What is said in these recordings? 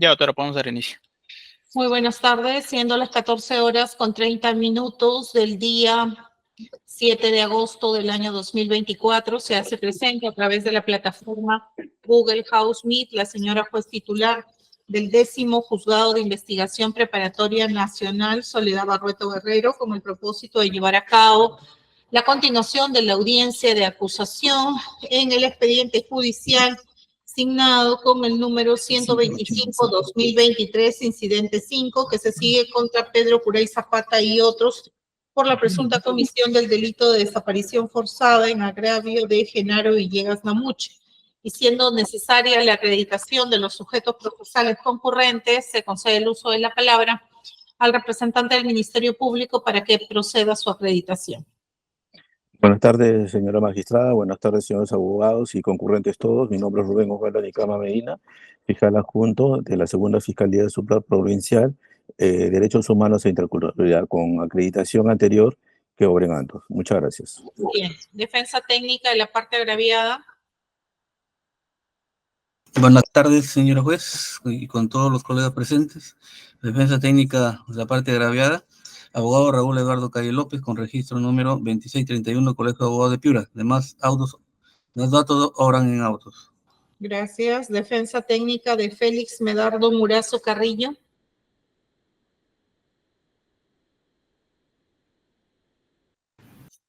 Ya, doctora, podemos dar inicio. Muy buenas tardes, siendo las 14:30 del día 7 de agosto del año 2024, se hace presente a través de la plataforma Google House Meet la señora juez titular del 10º Juzgado de Investigación Preparatoria Nacional, Soledad Barrueto Guerrero, con el propósito de llevar a cabo la continuación de la audiencia de acusación en el expediente judicial asignado con el número 125-2023, incidente 5, que se sigue contra Pedro Curay Zapata y otros por la presunta comisión del delito de desaparición forzada en agravio de Genaro Villegas Namuche. Y siendo necesaria la acreditación de los sujetos procesales concurrentes, se concede el uso de la palabra al representante del Ministerio Público para que proceda a su acreditación. Buenas tardes, señora magistrada. Buenas tardes, señores abogados y concurrentes todos. Mi nombre es Rubén Osvaldo Nicama Medina, fiscal adjunto de la Segunda Fiscalía Supraprovincial, Derechos Humanos e Interculturalidad, con acreditación anterior que obren antes. Muchas gracias. Bien. Defensa técnica de la parte agraviada. Buenas tardes, señora juez, y con todos los colegas presentes. Defensa técnica de la parte agraviada. Abogado Raúl Eduardo Calle López, con registro número 2631, Colegio de Abogados de Piura. Demás los datos obran en autos. Gracias. Defensa técnica de Félix Medardo Murazo Carrillo.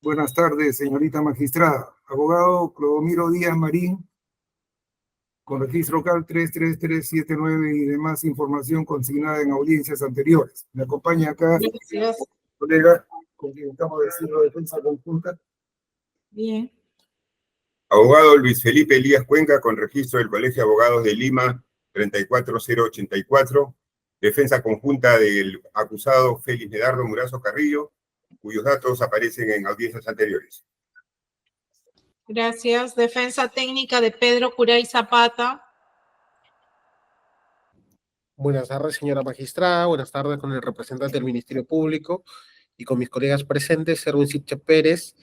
Buenas tardes, señorita magistrada. Abogado Clodomiro Díaz Marín, con registro CAL 33379 y demás información consignada en audiencias anteriores. Me acompaña acá el colega con quien estamos haciendo defensa conjunta. Bien. Abogado Luis Felipe Elías Cuenca, con registro del Colegio de Abogados de Lima 34084, defensa conjunta del acusado Félix Medardo Murazo Carrillo, cuyos datos aparecen en audiencias anteriores. Gracias. Defensa técnica de Pedro Curay Zapata. Buenas tardes, señora magistrada. Buenas tardes con el representante del Ministerio Público y con mis colegas presentes, Erwin Sipche Pérez,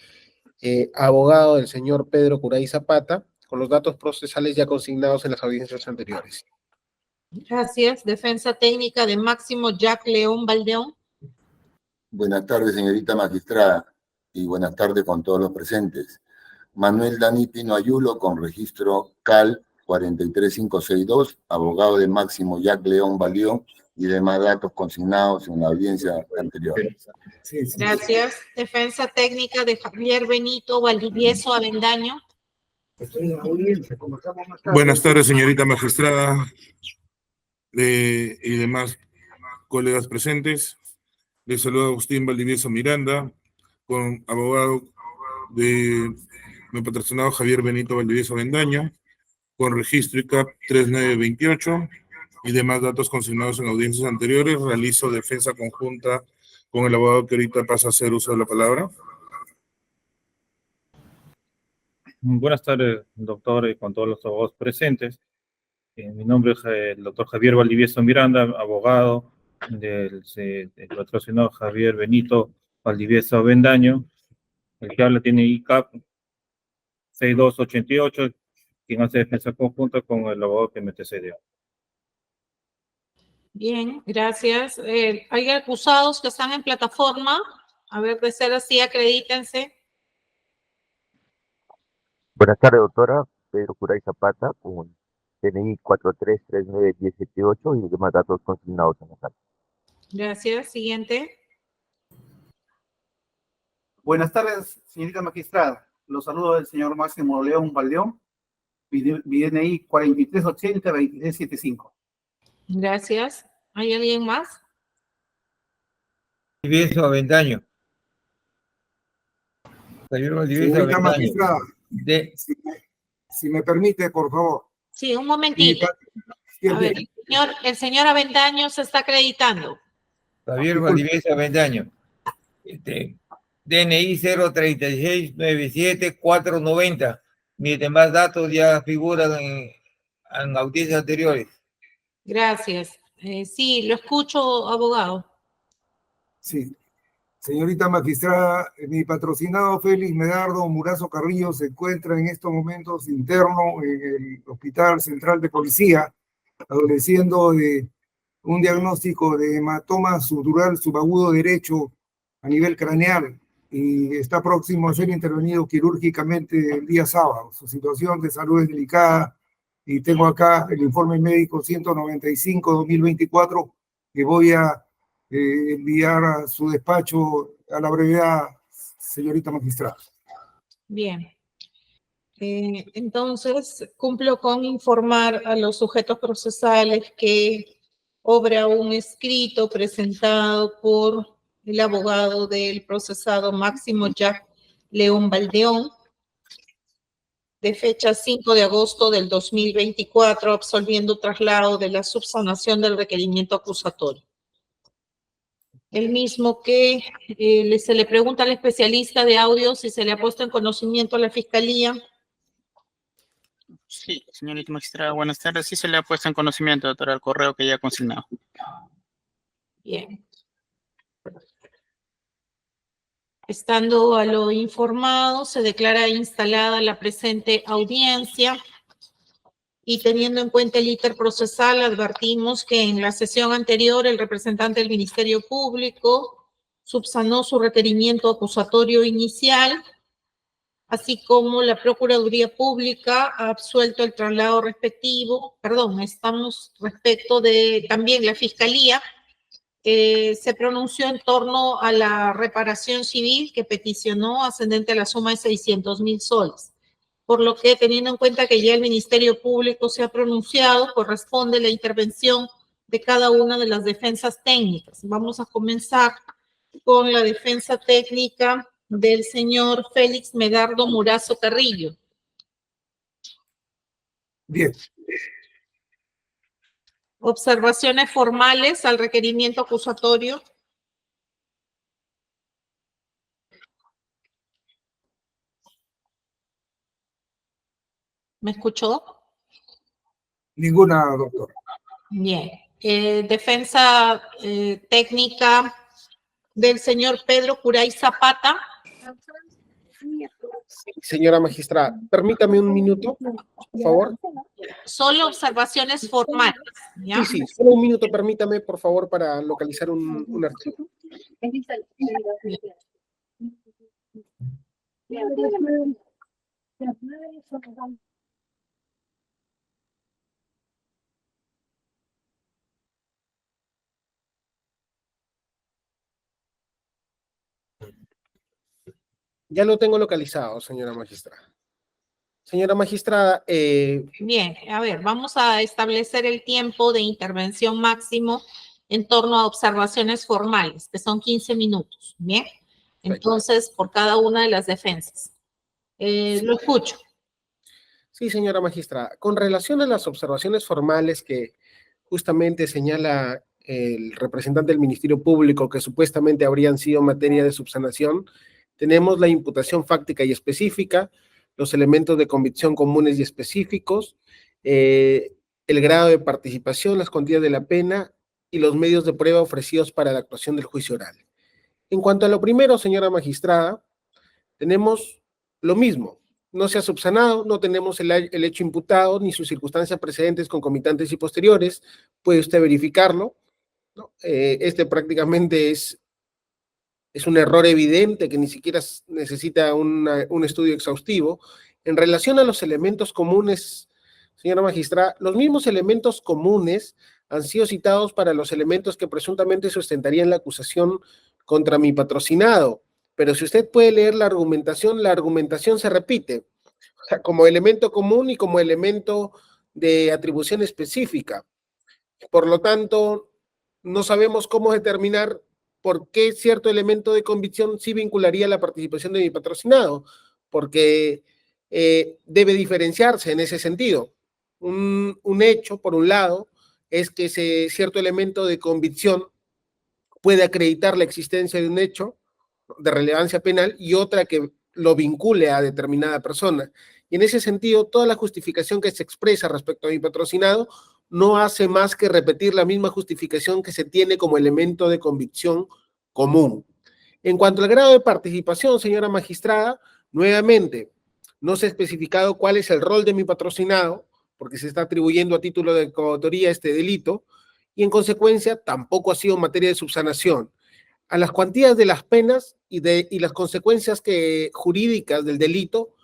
abogado del señor Pedro Curay Zapata, con los datos procesales ya consignados en las audiencias anteriores. Gracias. Defensa técnica de Máximo Jack León Valdeón. Buenas tardes, señorita magistrada, y buenas tardes con todos los presentes. Manuel Dani Pino Ayulo, con registro CAL 43562, abogado de Máximo Jack León Valdeón y demás datos consignados en la audiencia anterior. Gracias. Defensa técnica de Javier Benito Valdivieso Avendaño. Buenas tardes, señorita magistrada y demás colegas presentes. Les saluda Agustín Valdivieso Miranda, con abogado de mi patrocinado Javier Benito Valdivieso Avendaño, con registro ICAP 3928 y demás datos consignados en audiencias anteriores. Realizo defensa conjunta con el abogado que ahorita pasa a hacer uso de la palabra. Buenas tardes, doctor, y con todos los abogados presentes. Mi nombre es el doctor Javier Valdivieso Miranda, abogado del patrocinado Javier Benito Valdivieso Avendaño. El que habla tiene ICAP 6288, quien hace defensa conjunta con el abogado que me antecedió. Bien, gracias. Hay acusados que están en plataforma. A ver, de ser así, acredítense. Buenas tardes, doctora. Pedro Curay Zapata, con DNI 4339-1078 y demás datos consignados en la sala. Gracias. Siguiente. Buenas tardes, señorita magistrada. Los saludo del señor Máximo León Valdeón, mi DNI 4380-2375. Gracias. ¿Hay alguien más? Valdivieso Avendaño. Javier Valdivieso Señorita Avendaño. magistrada, si me permite, por favor. Sí, un momentito. A ver, el señor Avendaño se está acreditando. Javier Valdivieso Avendaño. DNI 036-97-490. Mis demás datos ya figuran en audiencias anteriores. Gracias. Sí, lo escucho, abogado. Sí. Señorita magistrada, mi patrocinado Félix Medardo Murazo Carrillo se encuentra en estos momentos interno en el Hospital Central de Policía adoleciendo de un diagnóstico de hematoma subdural subagudo derecho a nivel craneal y está próximo a ser intervenido quirúrgicamente el día sábado. Su situación de salud es delicada y tengo acá el informe médico 195-2024 que voy a enviar a su despacho a la brevedad, señorita magistrada. Bien. Entonces, cumplo con informar a los sujetos procesales que obra un escrito presentado por el abogado del procesado Máximo Jack León Baldeón, de fecha 5 de agosto del 2024, absolviendo traslado de la subsanación del requerimiento acusatorio. El mismo que se le pregunta al especialista de audio si se le ha puesto en conocimiento a la Fiscalía. Sí, señorita magistrada, buenas tardes. Sí se le ha puesto en conocimiento, doctora, el correo que ya ha consignado. Bien. Estando a lo informado, se declara instalada la presente audiencia y teniendo en cuenta el íter procesal, advertimos que en la sesión anterior el representante del Ministerio Público subsanó su requerimiento acusatorio inicial, así como la Procuraduría Pública ha absuelto el traslado respectivo. Estamos respecto de también la Fiscalía, se pronunció en torno a la reparación civil que peticionó ascendente a la suma de 600,000 soles. Por lo que, teniendo en cuenta que ya el Ministerio Público se ha pronunciado, corresponde la intervención de cada una de las defensas técnicas. Vamos a comenzar con la defensa técnica del señor Félix Medardo Murazo Carrillo. Bien. Observaciones formales al requerimiento acusatorio. ¿Me escuchó? Ninguna, doctor. Bien. Defensa técnica del señor Pedro Curay Zapata. Señora magistrada, permítame un minuto, por favor. Solo observaciones formales, ¿ya? Sí, solo un minuto, permítame, por favor, para localizar un archivo. Ya lo tengo localizado, señora magistrada. Señora magistrada, Bien, a ver, vamos a establecer el tiempo de intervención máximo en torno a observaciones formales, que son 15 minutos, ¿bien? Entonces, por cada una de las defensas. Lo escucho. sí, señora magistrada. Con relación a las observaciones formales que justamente señala el representante del Ministerio Público que supuestamente habrían sido materia de subsanación, tenemos la imputación fáctica y específica, los elementos de convicción comunes y específicos, el grado de participación, las cuantías de la pena y los medios de prueba ofrecidos para la actuación del juicio oral. En cuanto a lo primero, señora magistrada, tenemos lo mismo. No se ha subsanado, no tenemos el hecho imputado ni sus circunstancias precedentes, concomitantes y posteriores. Puede usted verificarlo, ¿no? Este prácticamente es un error evidente que ni siquiera necesita un estudio exhaustivo. En relación a los elementos comunes, señora magistrada, los mismos elementos comunes han sido citados para los elementos que presuntamente sustentarían la acusación contra mi patrocinado. Pero si usted puede leer la argumentación se repite, o sea, como elemento común y como elemento de atribución específica. Por lo tanto, no sabemos cómo determinar por qué cierto elemento de convicción sí vincularía la participación de mi patrocinado, porque debe diferenciarse en ese sentido. Un hecho, por un lado, es que ese cierto elemento de convicción puede acreditar la existencia de un hecho de relevancia penal y otra que lo vincule a determinada persona. Y en ese sentido, toda la justificación que se expresa respecto a mi patrocinado no hace más que repetir la misma justificación que se tiene como elemento de convicción común. En cuanto al grado de participación, señora magistrada, nuevamente, no se ha especificado cuál es el rol de mi patrocinado, porque se está atribuyendo a título de coautoría este delito, y en consecuencia tampoco ha sido materia de subsanación. A las cuantías de las penas y las consecuencias jurídicas del delito,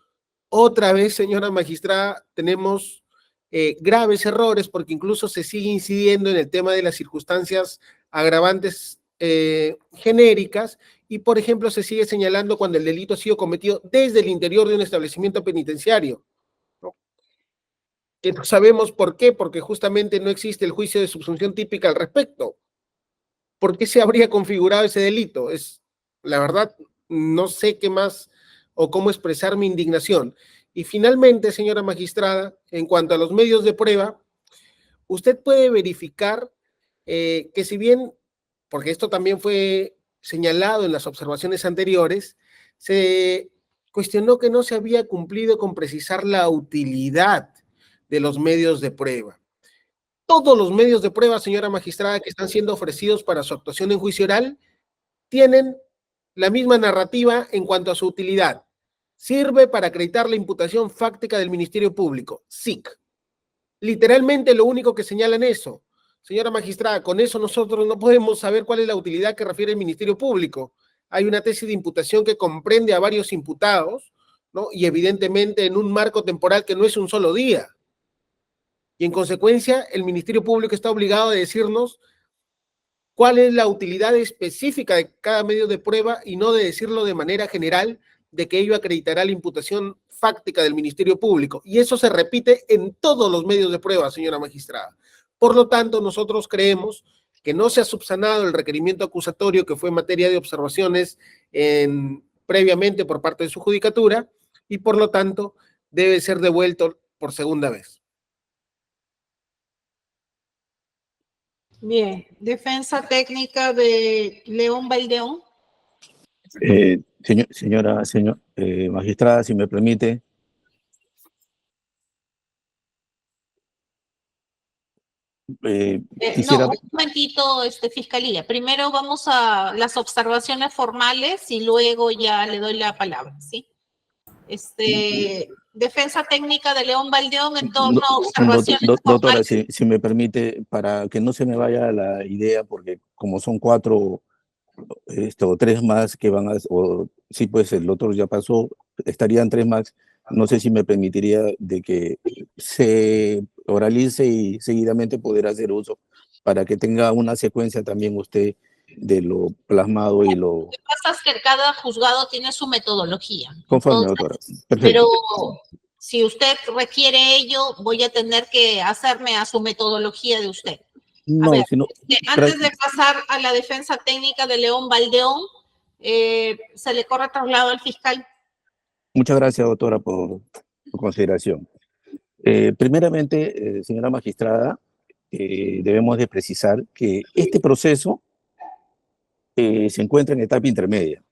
otra vez, señora magistrada, tenemos graves errores, porque incluso se sigue incidiendo en el tema de las circunstancias agravantes genéricas, y por ejemplo se sigue señalando cuando el delito ha sido cometido desde el interior de un establecimiento penitenciario, ¿no? Que no sabemos por qué, porque justamente no existe el juicio de subsunción típica al respecto. ¿Por qué se habría configurado ese delito? La verdad, no sé qué más o cómo expresar mi indignación. Y finalmente, señora magistrada, en cuanto a los medios de prueba, usted puede verificar que si bien, porque esto también fue señalado en las observaciones anteriores, se cuestionó que no se había cumplido con precisar la utilidad de los medios de prueba. Todos los medios de prueba, señora magistrada, que están siendo ofrecidos para su actuación en juicio oral, tienen la misma narrativa en cuanto a su utilidad. Sirve para acreditar la imputación fáctica del Ministerio Público, SIC. Literalmente lo único que señalan eso. Señora magistrada, con eso nosotros no podemos saber cuál es la utilidad que refiere el Ministerio Público. Hay una tesis de imputación que comprende a varios imputados, ¿no? Y evidentemente en un marco temporal que no es un solo día. Y en consecuencia, el Ministerio Público está obligado a decirnos cuál es la utilidad específica de cada medio de prueba y no de decirlo de manera general de que ello acreditará la imputación fáctica del Ministerio Público. Y eso se repite en todos los medios de prueba, señora magistrada. Por lo tanto, nosotros creemos que no se ha subsanado el requerimiento acusatorio que fue materia de observaciones previamente por parte de su judicatura y por lo tanto debe ser devuelto por segunda vez. Bien, defensa técnica de León Baldeón. Señora magistrada, si me permite. Quisiera... No, un momentito, Fiscalía. Primero vamos a las observaciones formales y luego ya le doy la palabra, ¿sí? Defensa técnica de León Baldeón en torno a observaciones Doctora, formales. si me permite, para que no se me vaya la idea, porque como son 4 o 3 más que van a... sí, pues el otro ya pasó, estarían 3 más. No sé si me permitiría de que se oralice y seguidamente poder hacer uso para que tenga una secuencia también usted de lo plasmado y lo... Lo que pasa es que cada juzgado tiene su metodología. Conforme, Entonces, doctora. Perfecto. pero si usted requiere ello, voy a tener que hacerme a su metodología de usted. No, ver, sino... antes de pasar a la defensa técnica de León Baldeón, se le corre traslado al fiscal. Muchas gracias, doctora, por su consideración. Primeramente, señora magistrada, debemos de precisar que este proceso se encuentra en etapa intermedia.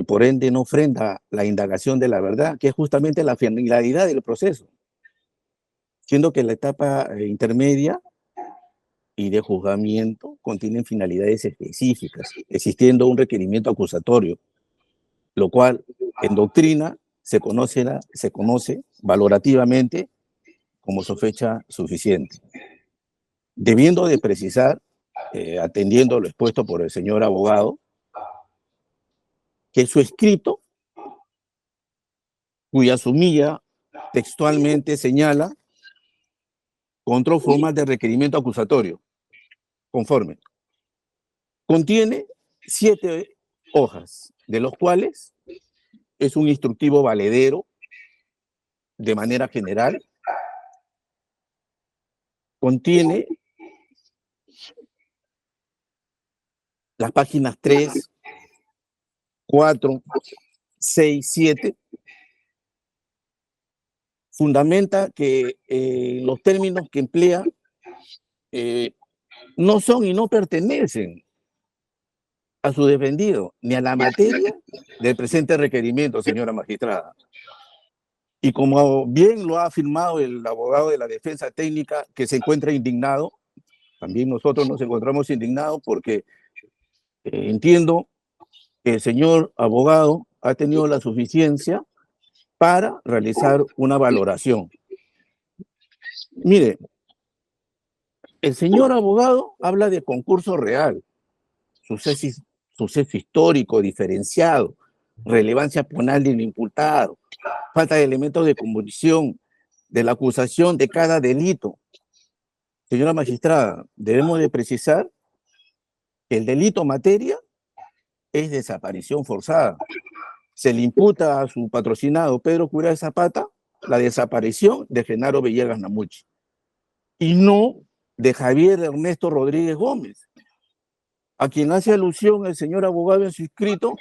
Por ende, no ofrenda la indagación de la verdad, que es justamente la finalidad del proceso. Siendo que la etapa intermedia y de juzgamiento contienen finalidades específicas, existiendo un requerimiento acusatorio, lo cual en doctrina se conoce valorativamente como sospecha suficiente. Debiendo de precisar, atendiendo lo expuesto por el señor abogado, que su escrito, cuya sumilla textualmente señala control formal de requerimiento acusatorio, conforme, contiene 7 hojas, de los cuales es un instructivo valedero de manera general, contiene las páginas 3, 4, 6, 7, fundamenta que los términos que emplea no son y no pertenecen a su defendido, ni a la materia del presente requerimiento, señora magistrada. Y como bien lo ha afirmado el abogado de la defensa técnica, que se encuentra indignado, también nosotros nos encontramos indignados porque entiendo que el señor abogado ha tenido la suficiencia para realizar una valoración. Mire, el señor abogado habla de concurso real, suceso histórico diferenciado, relevancia penal del imputado, falta de elementos de convicción de la acusación de cada delito. Señora magistrada, debemos de precisar que el delito materia es desaparición forzada. Se le imputa a su patrocinado Pedro Kuray Zapata la desaparición de Genaro Villegas Namuchi y no de Javier Ernesto Rodríguez Gómez, a quien hace alusión el señor abogado en su escrito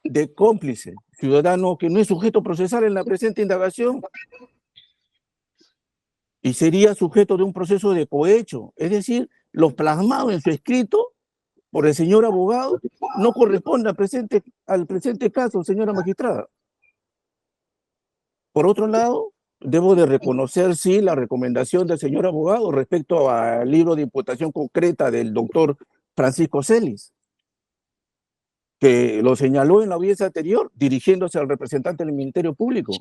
de cómplice, ciudadano que no es sujeto procesal en la presente indagación y sería sujeto de un proceso de cohecho, es decir, lo plasmado en su escrito por el señor abogado no corresponde al presente caso, señora magistrada. Por otro lado, debo de reconocer, sí, la recomendación del señor abogado respecto al libro de imputación concreta del doctor Francisco Celis, que lo señaló en la audiencia anterior, dirigiéndose al representante del Ministerio Público.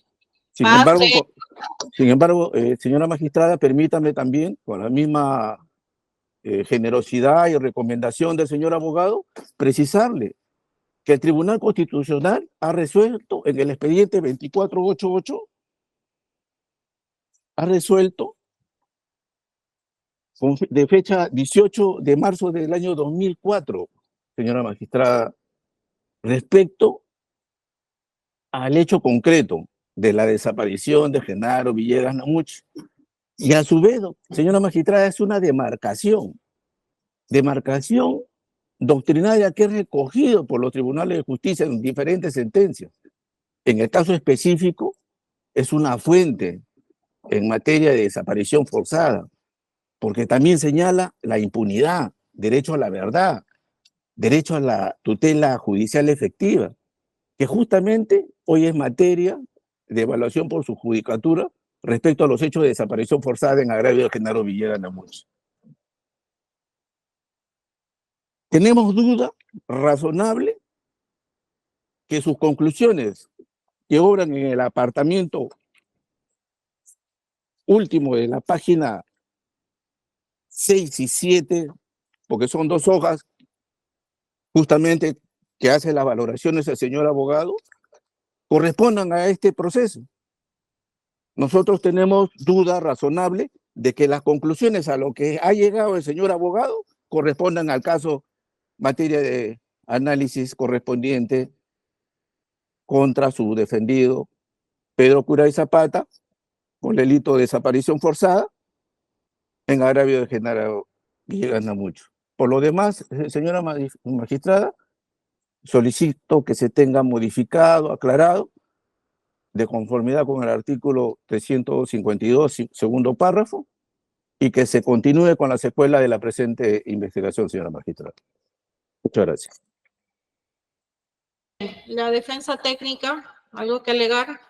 Sin embargo, señora magistrada, permítame también, con la misma generosidad y recomendación del señor abogado, precisarle que el Tribunal Constitucional ha resuelto en el expediente 2488, ha resuelto de fecha 18 de marzo del año 2004, señora magistrada, respecto al hecho concreto de la desaparición de Genaro Villegas Namuchi. Y a su vez, señora magistrada, es una demarcación doctrinaria que es recogido por los tribunales de justicia en diferentes sentencias. En el caso específico, es una fuente en materia de desaparición forzada, porque también señala la impunidad, derecho a la verdad, derecho a la tutela judicial efectiva, que justamente hoy es materia de evaluación por su judicatura respecto a los hechos de desaparición forzada en agravio de Genaro Villegas Namuchi. Tenemos duda razonable que sus conclusiones que obran en el apartamiento último de la página 6 y 7, porque son 2 hojas justamente que hace las valoraciones el señor abogado, correspondan a este proceso. Nosotros tenemos duda razonable de que las conclusiones a lo que ha llegado el señor abogado correspondan al caso materia de análisis correspondiente contra su defendido Pedro Kuray Zapata por el delito de desaparición forzada en agravio de Genaro Villegas Namuchi. Por lo demás, señora magistrada, solicito que se tenga modificado, aclarado, de conformidad con el artículo 352, segundo párrafo, y que se continúe con la secuela de la presente investigación, señora magistrada. Muchas gracias. La defensa técnica, ¿algo que alegar?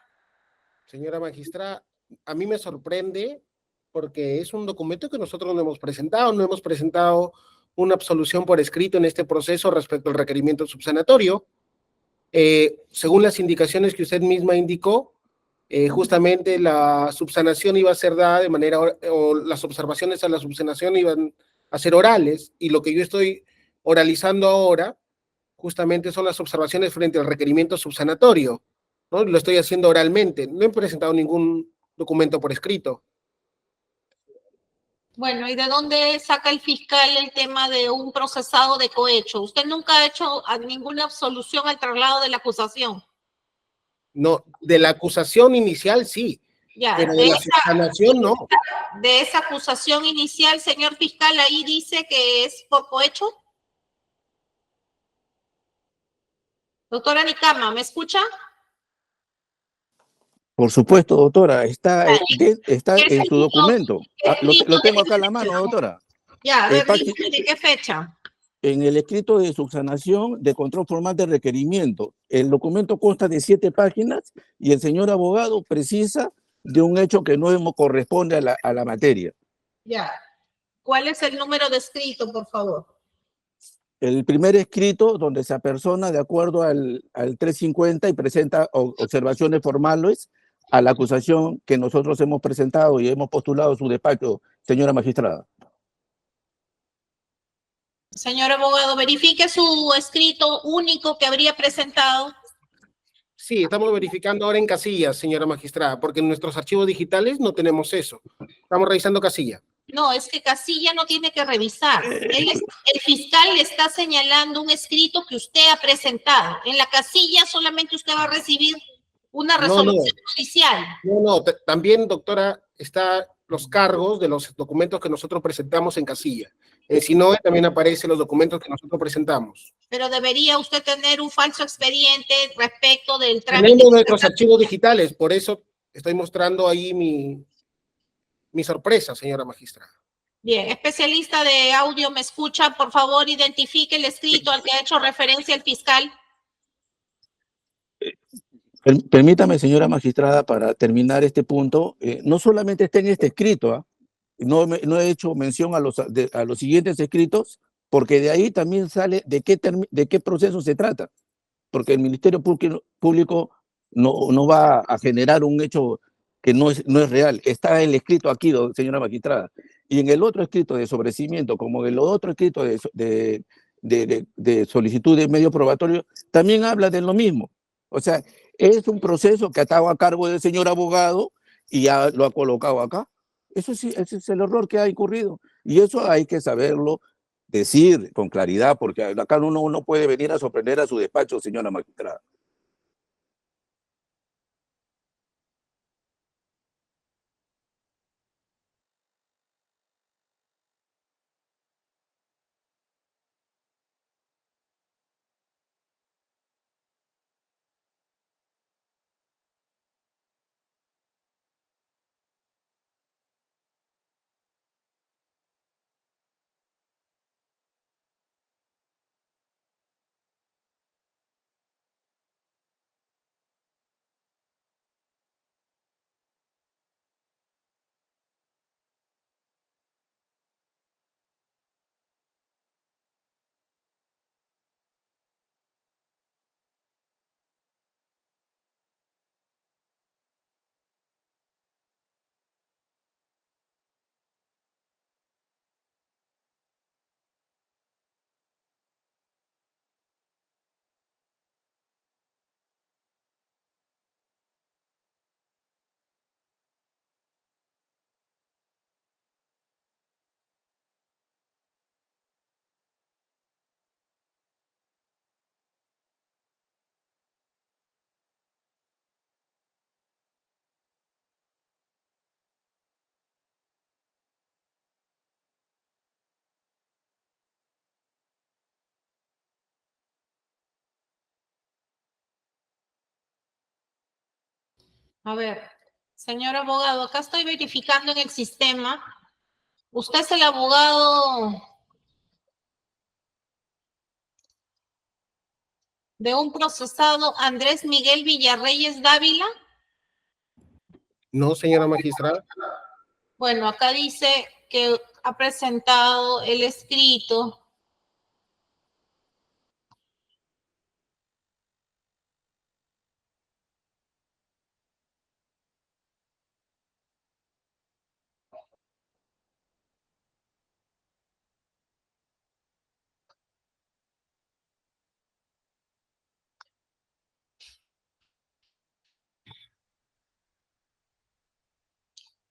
Señora magistrada, a mí me sorprende porque es un documento que nosotros no hemos presentado una absolución por escrito en este proceso respecto al requerimiento subsanatorio. Según las indicaciones que usted misma indicó, justamente la subsanación iba a ser dada de manera, o las observaciones a la subsanación iban a ser orales, y lo que yo estoy oralizando ahora justamente son las observaciones frente al requerimiento subsanatorio, ¿no? Lo estoy haciendo oralmente, no he presentado ningún documento por escrito. Bueno, ¿y de dónde saca el fiscal el tema de un procesado de cohecho? Usted nunca ha hecho ninguna absolución al traslado de la acusación. No, de la acusación inicial sí, Ya, pero de la subsanación no. De esa acusación inicial, señor fiscal, ahí dice que es por cohecho. Doctora Nicama, ¿me escucha? Por supuesto, doctora, está en su documento. Lo tengo acá a la mano, doctora. Ya, a ver, ¿de qué fecha? En el escrito de subsanación de control formal de requerimiento. El documento consta de 7 páginas y el señor abogado precisa de un hecho que no corresponde a la materia. Ya. ¿Cuál es el número de escrito, por favor? El primer escrito donde se apersona de acuerdo al 350 y presenta observaciones formales a la acusación que nosotros hemos presentado y hemos postulado a su despacho, señora magistrada. Señor abogado, verifique su escrito único que habría presentado. Sí, estamos verificando ahora en casillas, señora magistrada, porque en nuestros archivos digitales no tenemos eso. Estamos revisando casilla. No, es que Casilla no tiene que revisar. El fiscal le está señalando un escrito que usted ha presentado. En la casilla solamente usted va a recibir una resolución judicial. No, también, doctora, está los cargos de los documentos que nosotros presentamos en casilla. En SINOE también aparecen los documentos que nosotros presentamos. Pero debería usted tener un falso expediente respecto del trámite. Tenemos nuestros archivos digitales, por eso estoy mostrando ahí mi sorpresa, señora magistrada. Bien, especialista de audio, ¿me escucha? Por favor, identifique el escrito al que ha hecho referencia el fiscal. Permítame, señora magistrada, para terminar este punto, no solamente está en este escrito, ¿ah? No he hecho mención a los siguientes escritos, porque de ahí también sale de qué proceso se trata, porque el Ministerio Público no va a generar un hecho que no es real. Está el escrito aquí, señora magistrada, y en el otro escrito de sobrecimiento, como en el otro escrito de solicitud de medio probatorio, también habla de lo mismo. O sea, es un proceso que ha estado a cargo del señor abogado y ya lo ha colocado acá. Eso sí, ese es el error que ha incurrido. Y eso hay que saberlo decir con claridad, porque acá uno no puede venir a sorprender a su despacho, señora magistrada. A ver, señor abogado, acá estoy verificando en el sistema. ¿Usted es el abogado de un procesado Andrés Miguel Villarreyes Dávila? No, señora magistrada. Bueno, acá dice que ha presentado el escrito.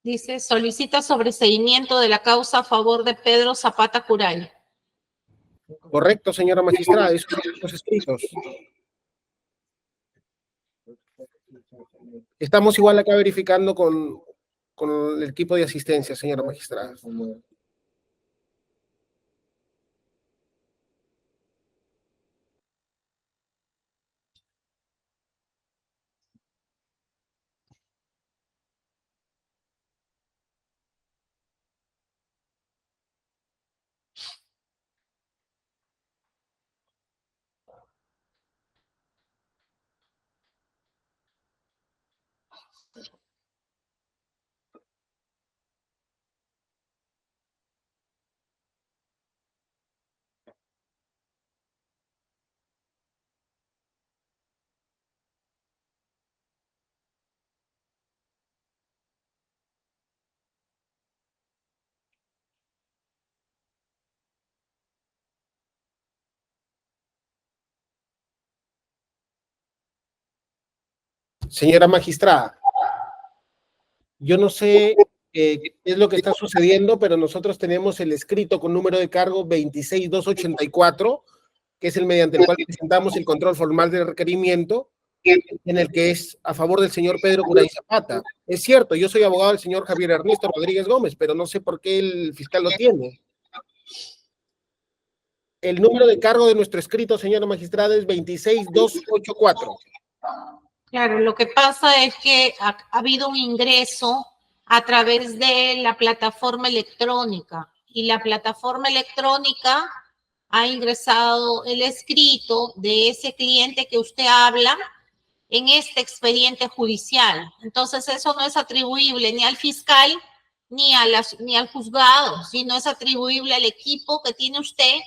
Dice, solicita sobreseimiento de la causa a favor de Pedro Zapata Curay. Correcto, señora magistrada, esos son los escritos. Estamos igual acá verificando con el equipo de asistencia, señora magistrada. Señora magistrada, yo no sé qué es lo que está sucediendo, pero nosotros tenemos el escrito con número de cargo 26284, que es el mediante el cual presentamos el control formal del requerimiento, en el que es a favor del señor Pedro Curay Zapata. Es cierto, yo soy abogado del señor Javier Ernesto Rodríguez Gómez, pero no sé por qué el fiscal lo tiene. El número de cargo de nuestro escrito, señora magistrada, es 26284. Claro, lo que pasa es que ha habido un ingreso a través de la plataforma electrónica y la plataforma electrónica ha ingresado el escrito de ese cliente que usted habla en este expediente judicial. Entonces, eso no es atribuible ni al fiscal ni al juzgado, sino es atribuible al equipo que tiene usted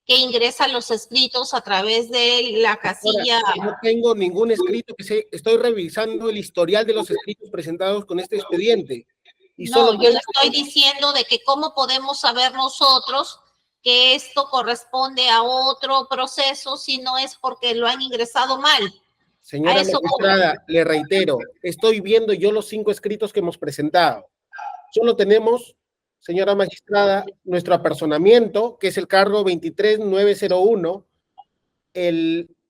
que ingresa los escritos a través de la casilla. Ahora, no tengo ningún escrito estoy revisando el historial de los escritos presentados con este expediente. Y No, solo yo le estoy diciendo de que cómo podemos saber nosotros que esto corresponde a otro proceso si no es porque lo han ingresado mal. Señora magistrada, le reitero, estoy viendo yo los 5 escritos que hemos presentado. Solo tenemos, señora magistrada, nuestro apersonamiento, que es el cargo 23901,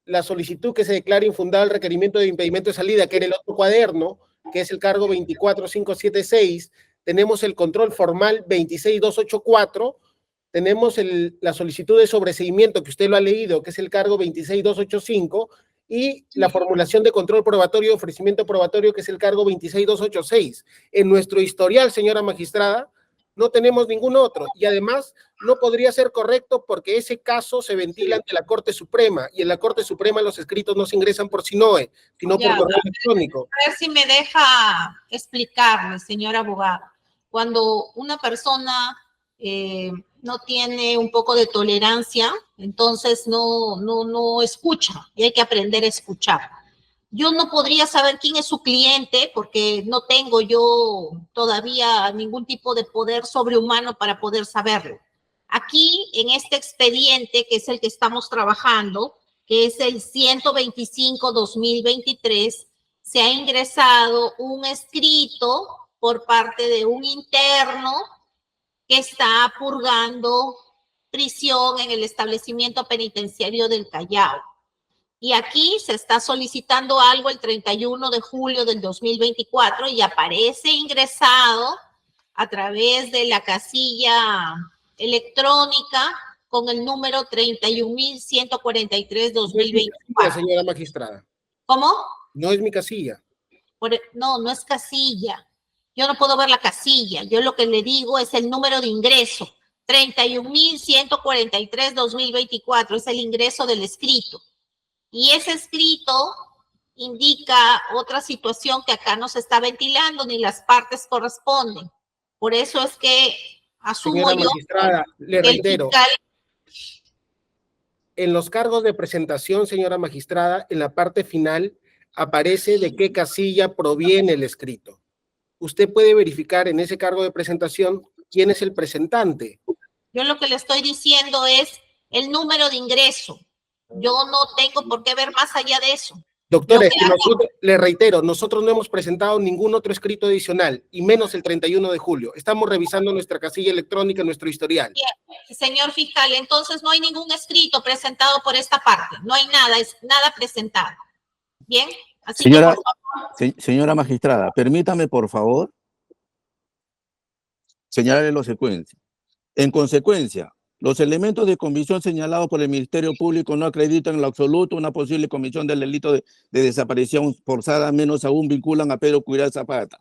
la solicitud que se declara infundado el requerimiento de impedimento de salida, que era el otro cuaderno, que es el cargo 24576, tenemos el control formal 26284, tenemos la solicitud de sobreseimiento, que usted lo ha leído, que es el cargo 26285, y la formulación de control probatorio y ofrecimiento probatorio, que es el cargo 26286. En nuestro historial, señora magistrada, no tenemos ningún otro, y además no podría ser correcto porque ese caso se ventila ante la Corte Suprema, y en la Corte Suprema los escritos no se ingresan por SINOE, sino por correo electrónico. A ver si me deja explicarle, señor abogado. Cuando una persona no tiene un poco de tolerancia, entonces no escucha, y hay que aprender a escuchar. Yo no podría saber quién es su cliente porque no tengo yo todavía ningún tipo de poder sobrehumano para poder saberlo. Aquí, en este expediente, que es el que estamos trabajando, que es el 125-2023, se ha ingresado un escrito por parte de un interno que está purgando prisión en el establecimiento penitenciario del Callao. Y aquí se está solicitando algo el 31 de julio del 2024 y aparece ingresado a través de la casilla electrónica con el número 31.143-2024. Señora magistrada. ¿Cómo? No es mi casilla. No es casilla. Yo no puedo ver la casilla. Yo lo que le digo es el número de ingreso. 31.143-2024 es el ingreso del escrito. Y ese escrito indica otra situación que acá no se está ventilando ni las partes corresponden. Por eso es que asumo Señora magistrada, le reitero. fiscal... En los cargos de presentación, señora magistrada, en la parte final aparece de qué casilla proviene el escrito. Usted puede verificar en ese cargo de presentación quién es el presentante. Yo lo que le estoy diciendo es el número de ingreso. Yo no tengo por qué ver más allá de eso. Doctora, le reitero, nosotros no hemos presentado ningún otro escrito adicional, y menos el 31 de julio. Estamos revisando nuestra casilla electrónica, nuestro historial. Bien, señor fiscal, entonces no hay ningún escrito presentado por esta parte. No hay nada, es nada presentado. Bien, así señora, que por favor. Señora magistrada, permítame, por favor, señalarle la secuencia. En consecuencia, los elementos de convicción señalados por el Ministerio Público no acreditan en lo absoluto una posible comisión del delito de desaparición forzada, menos aún vinculan a Pedro Curay Zapata,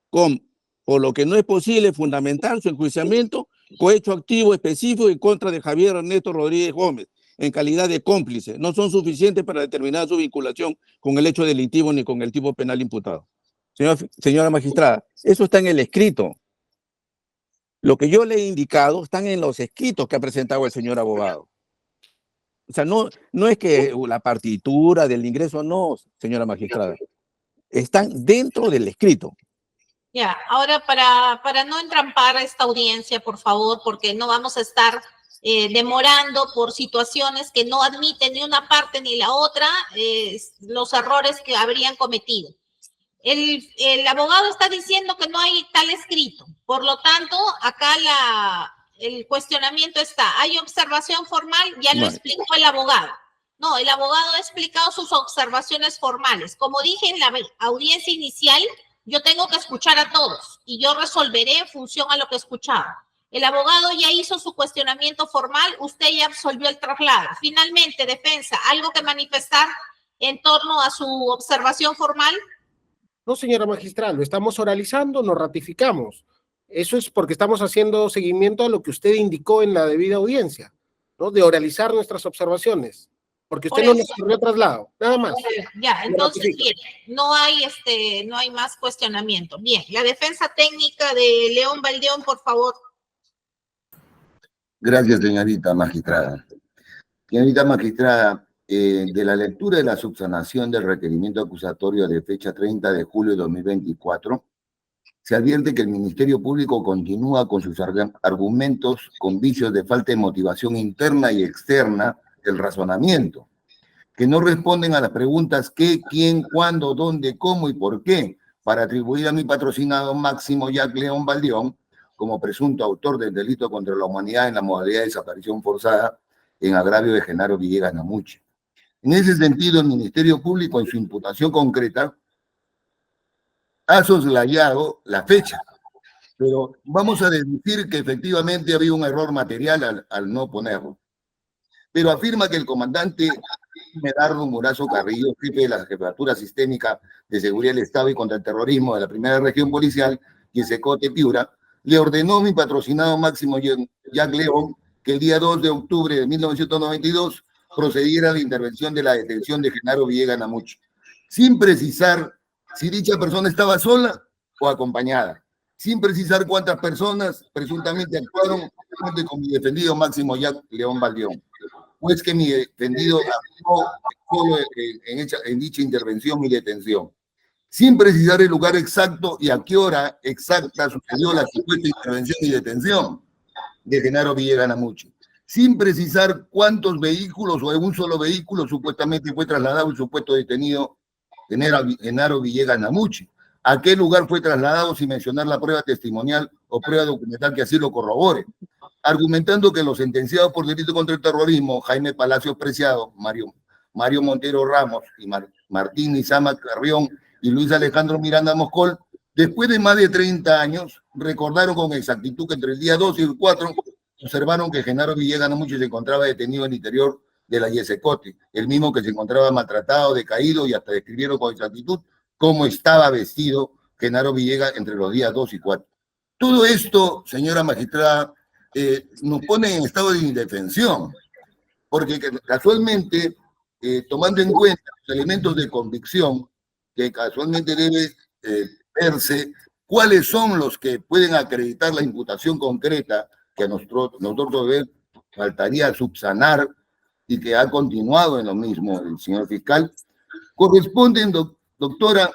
por lo que no es posible fundamentar su enjuiciamiento cohecho activo específico en contra de Javier Ernesto Rodríguez Gómez, en calidad de cómplice. No son suficientes para determinar su vinculación con el hecho delictivo ni con el tipo penal imputado. Señora magistrada, eso está en el escrito. Lo que yo le he indicado están en los escritos que ha presentado el señor abogado. O sea, no es que la partitura del ingreso, no, señora magistrada. Están dentro del escrito. Ya, ahora para no entrampar a esta audiencia, por favor, porque no vamos a estar demorando por situaciones que no admiten ni una parte ni la otra los errores que habrían cometido. El abogado está diciendo que no hay tal escrito. Por lo tanto, acá el cuestionamiento está. ¿Hay observación formal? Ya lo explicó el abogado. No, el abogado ha explicado sus observaciones formales. Como dije en la audiencia inicial, yo tengo que escuchar a todos y yo resolveré en función a lo que he escuchado. El abogado ya hizo su cuestionamiento formal, usted ya absolvió el traslado. Finalmente, defensa, ¿algo que manifestar en torno a su observación formal? No, señora magistrada, lo estamos oralizando, nos ratificamos. Eso es porque estamos haciendo seguimiento a lo que usted indicó en la debida audiencia, ¿no? De oralizar nuestras observaciones, porque usted no nos corrió traslado, nada más. Ya, entonces, bien, no hay más cuestionamiento. Bien, la defensa técnica de León Baldeón, por favor. Gracias, señorita magistrada. Señorita magistrada, de la lectura de la subsanación del requerimiento acusatorio de fecha 30 de julio de 2024, se advierte que el Ministerio Público continúa con sus argumentos con vicios de falta de motivación interna y externa del razonamiento, que no responden a las preguntas qué, quién, cuándo, dónde, cómo y por qué, para atribuir a mi patrocinado Máximo Jack León Baldeón como presunto autor del delito contra la humanidad en la modalidad de desaparición forzada en agravio de Genaro Villegas Namuchi. En ese sentido, el Ministerio Público, en su imputación concreta, ha soslayado la fecha, pero vamos a deducir que efectivamente había un error material al no ponerlo. Pero afirma que el comandante Medardo Murazo Carrillo, jefe de la Jefatura Sistémica de Seguridad del Estado y contra el Terrorismo de la Primera Región Policial, Yesecote Piura, le ordenó a mi patrocinado Máximo Jack León que el día 2 de octubre de 1992 procediera a la intervención de la detención de Genaro Villegas Namuchi, sin precisar si dicha persona estaba sola o acompañada, sin precisar cuántas personas presuntamente actuaron con mi defendido Máximo Jack León Baldeón, pues que mi defendido actuó solo en dicha intervención y detención, sin precisar el lugar exacto y a qué hora exacta sucedió la supuesta intervención y detención de Genaro Villegas Namuchi, sin precisar cuántos vehículos o en un solo vehículo supuestamente fue trasladado el supuesto detenido Genaro Villegas Namuchi, a qué lugar fue trasladado sin mencionar la prueba testimonial o prueba documental que así lo corrobore, argumentando que los sentenciados por delito contra el terrorismo, Jaime Palacios Preciado, Mario Montero Ramos y Martín Izama Carrión y Luis Alejandro Miranda Moscol, después de más de 30 años, recordaron con exactitud que entre el día 2 y el 4 observaron que Genaro Villegas Namuchi se encontraba detenido en el interior de la Yesecote, el mismo que se encontraba maltratado, decaído, y hasta describieron con exactitud cómo estaba vestido Genaro Villegas entre los días 2 y 4. Todo esto, señora magistrada, nos pone en estado de indefensión, porque casualmente, tomando en cuenta los elementos de convicción, que casualmente debe verse cuáles son los que pueden acreditar la imputación concreta que a nosotros faltaría subsanar y que ha continuado en lo mismo el señor fiscal, corresponden, doctora,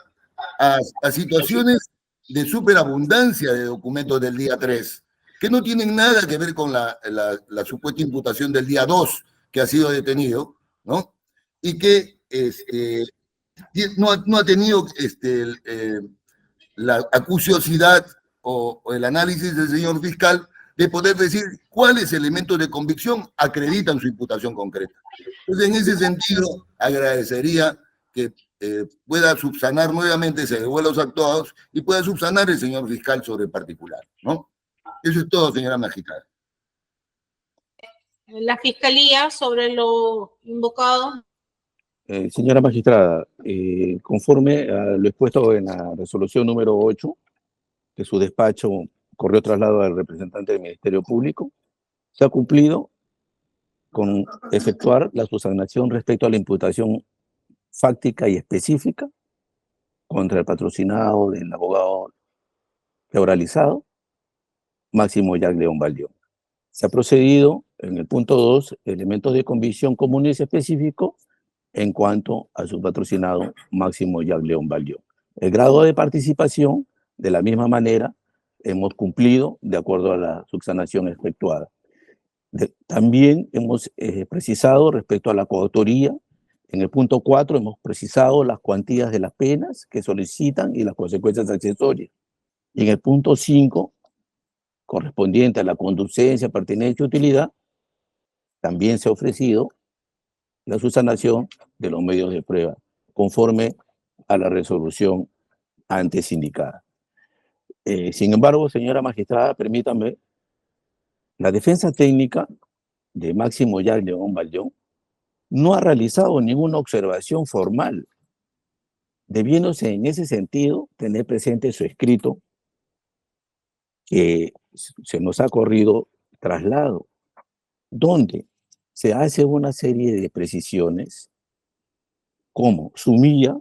a situaciones de superabundancia de documentos del día 3, que no tienen nada que ver con la supuesta imputación del día 2, que ha sido detenido, ¿no? Y que no ha tenido la acuciosidad o el análisis del señor fiscal de poder decir cuáles elementos de convicción acreditan su imputación concreta. Entonces, en ese sentido, agradecería que pueda subsanar nuevamente, se devuelva los actuados y pueda subsanar el señor fiscal sobre el particular, ¿no? Eso es todo, señora magistrada. La Fiscalía, sobre lo invocado. Señora magistrada, conforme a lo expuesto en la resolución número 8, que su despacho corrió traslado al representante del Ministerio Público, se ha cumplido con efectuar la subsanación respecto a la imputación fáctica y específica contra el patrocinado del abogado que ha oralizado, Máximo Jack León Baldeón. Se ha procedido en el punto 2, elementos de convicción comunes y específicos en cuanto a su patrocinado Máximo Jack León Baldeón. El grado de participación, de la misma manera, hemos cumplido de acuerdo a la subsanación efectuada. También hemos precisado respecto a la coautoría En el punto 4 hemos precisado las cuantías de las penas que solicitan y las consecuencias accesorias. Y en el punto 5, correspondiente a la conducencia, pertinencia y utilidad, también se ha ofrecido la subsanación de los medios de prueba, conforme a la resolución antes indicada. Sin embargo, señora magistrada, permítame, la defensa técnica de Máximo Jack León Baldión no ha realizado ninguna observación formal, debiéndose en ese sentido tener presente su escrito que se nos ha corrido traslado, donde se hace una serie de precisiones como sumilla,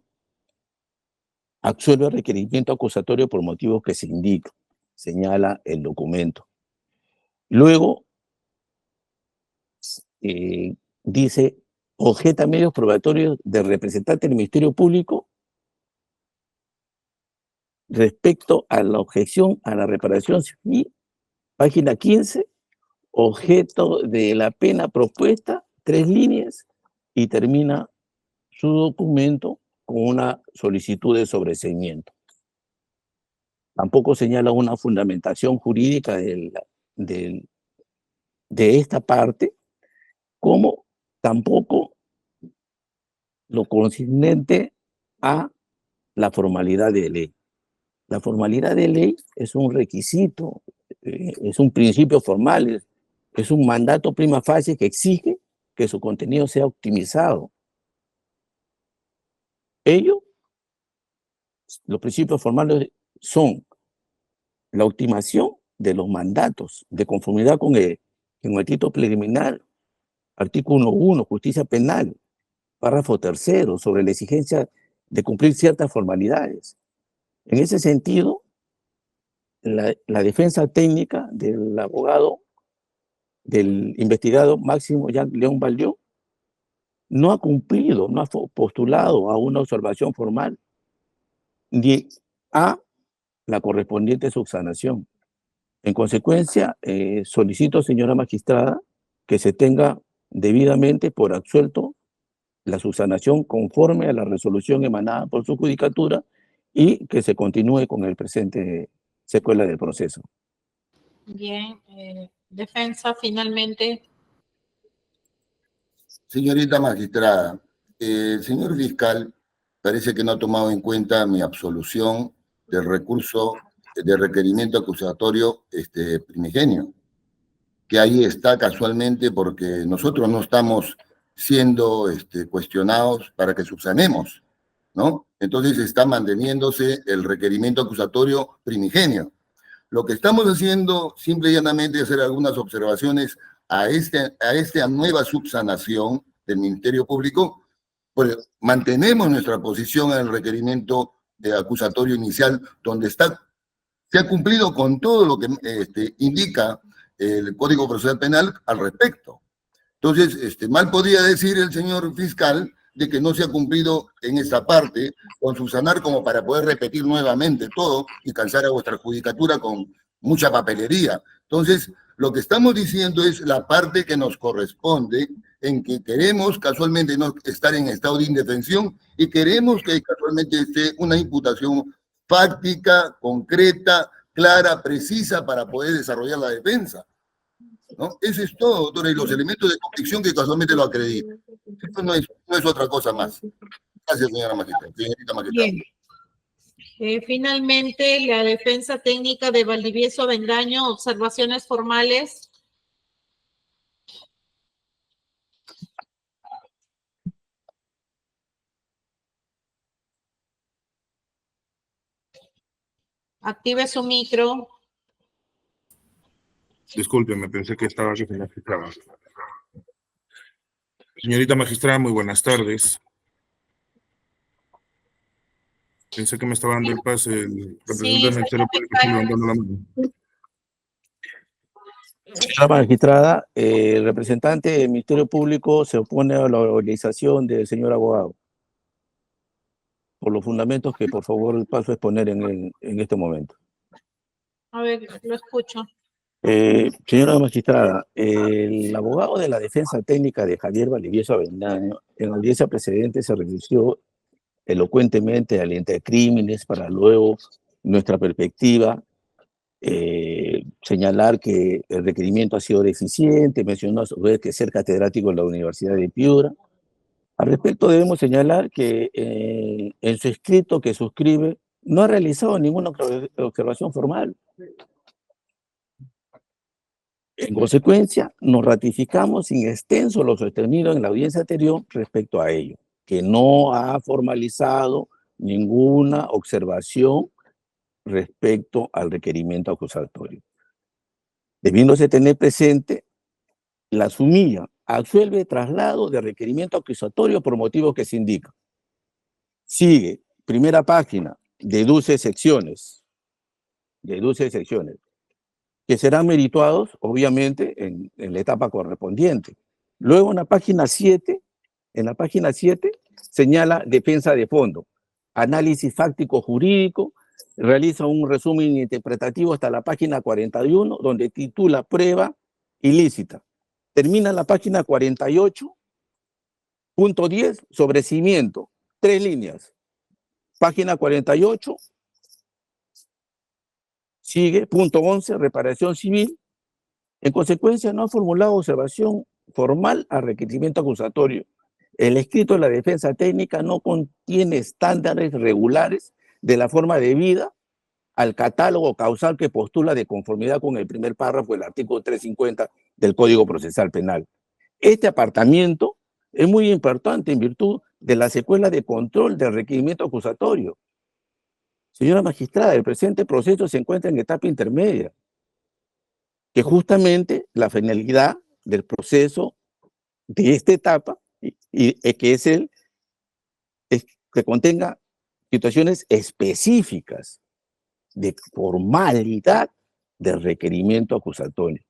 absuelve el requerimiento acusatorio por motivos que se indican, señala el documento. Luego, dice, objeta medios probatorios del representante del Ministerio Público respecto a la objeción a la reparación civil, página 15, objeto de la pena propuesta, 3 líneas, y termina su documento con una solicitud de sobreseimiento. Tampoco señala una fundamentación jurídica de esta parte, como tampoco lo concerniente a la formalidad de ley. La formalidad de ley es un requisito, es un principio formal, es un mandato prima facie que exige que su contenido sea optimizado. Los principios formales son la optimización de los mandatos de conformidad con el título preliminar, artículo 1, justicia penal, párrafo 3, sobre la exigencia de cumplir ciertas formalidades. En ese sentido, la defensa técnica del abogado, del investigado Máximo Jack León Baldión, no ha cumplido, no ha postulado a una observación formal ni a la correspondiente subsanación. En consecuencia, solicito, señora magistrada, que se tenga debidamente por absuelto la subsanación conforme a la resolución emanada por su judicatura y que se continúe con el presente secuela del proceso. Bien, defensa, finalmente. Señorita magistrada, el señor fiscal parece que no ha tomado en cuenta mi absolución del recurso de requerimiento acusatorio primigenio, que ahí está casualmente porque nosotros no estamos siendo cuestionados para que subsanemos, ¿no? Entonces está manteniéndose el requerimiento acusatorio primigenio. Lo que estamos haciendo simple y llanamente es hacer algunas observaciones a esta nueva subsanación del Ministerio Público, pues mantenemos nuestra posición en el requerimiento de acusatorio inicial, donde se ha cumplido con todo lo que indica el Código Procesal Penal al respecto. Entonces, mal podría decir el señor fiscal de que no se ha cumplido en esta parte con subsanar como para poder repetir nuevamente todo y cansar a vuestra judicatura con mucha papelería. Entonces, lo que estamos diciendo es la parte que nos corresponde, en que queremos casualmente no estar en estado de indefensión y queremos que casualmente esté una imputación fáctica, concreta, clara, precisa para poder desarrollar la defensa, ¿no? Eso es todo, doctora, y los elementos de convicción que casualmente lo acreditan. Esto no es otra cosa más. Gracias, señora magistrada. Señorita magistrada. Bien. Finalmente, la defensa técnica de Valdivieso Avendaño, observaciones formales. Active su micro. Discúlpeme, pensé que estaba aquí, señora magistrada. Señorita magistrada, muy buenas tardes. Pensé que me estaba dando el pase el representante del Ministerio Público, levantando la mano. Señora magistrada, el representante del Ministerio Público se opone a la organización del señor abogado, por los fundamentos que por favor paso a exponer en este momento. A ver, lo escucho. Señora magistrada, el abogado de la defensa técnica de Javier Valdivieso Avendaño, en la audiencia precedente se refirió elocuentemente al intercrímenes para luego nuestra perspectiva señalar que el requerimiento ha sido deficiente, mencionó a su vez que ser catedrático en la Universidad de Piura. Al respecto debemos señalar que en su escrito que suscribe no ha realizado ninguna observación formal. En consecuencia, nos ratificamos sin extenso lo sostenido en la audiencia anterior respecto a ello, que no ha formalizado ninguna observación respecto al requerimiento acusatorio. Debiéndose tener presente la sumilla, absuelve traslado de requerimiento acusatorio por motivos que se indican. Sigue, primera página, deduce secciones, que serán merituados, obviamente, en la etapa correspondiente. Luego en la página 7, señala defensa de fondo, análisis fáctico jurídico, realiza un resumen interpretativo hasta la página 41, donde titula prueba ilícita. Termina la página 48.10 sobre cimiento, 3 líneas. Página 48, sigue, punto 11, reparación civil. En consecuencia, no ha formulado observación formal al requerimiento acusatorio. El escrito de la defensa técnica no contiene estándares regulares de la forma debida al catálogo causal que postula de conformidad con el primer párrafo del artículo 350 del Código Procesal Penal. Este apartamiento es muy importante en virtud de la secuela de control del requerimiento acusatorio. Señora magistrada, el presente proceso se encuentra en etapa intermedia, que justamente la finalidad del proceso de esta etapa que es que contenga situaciones específicas de formalidad del requerimiento acusatorio.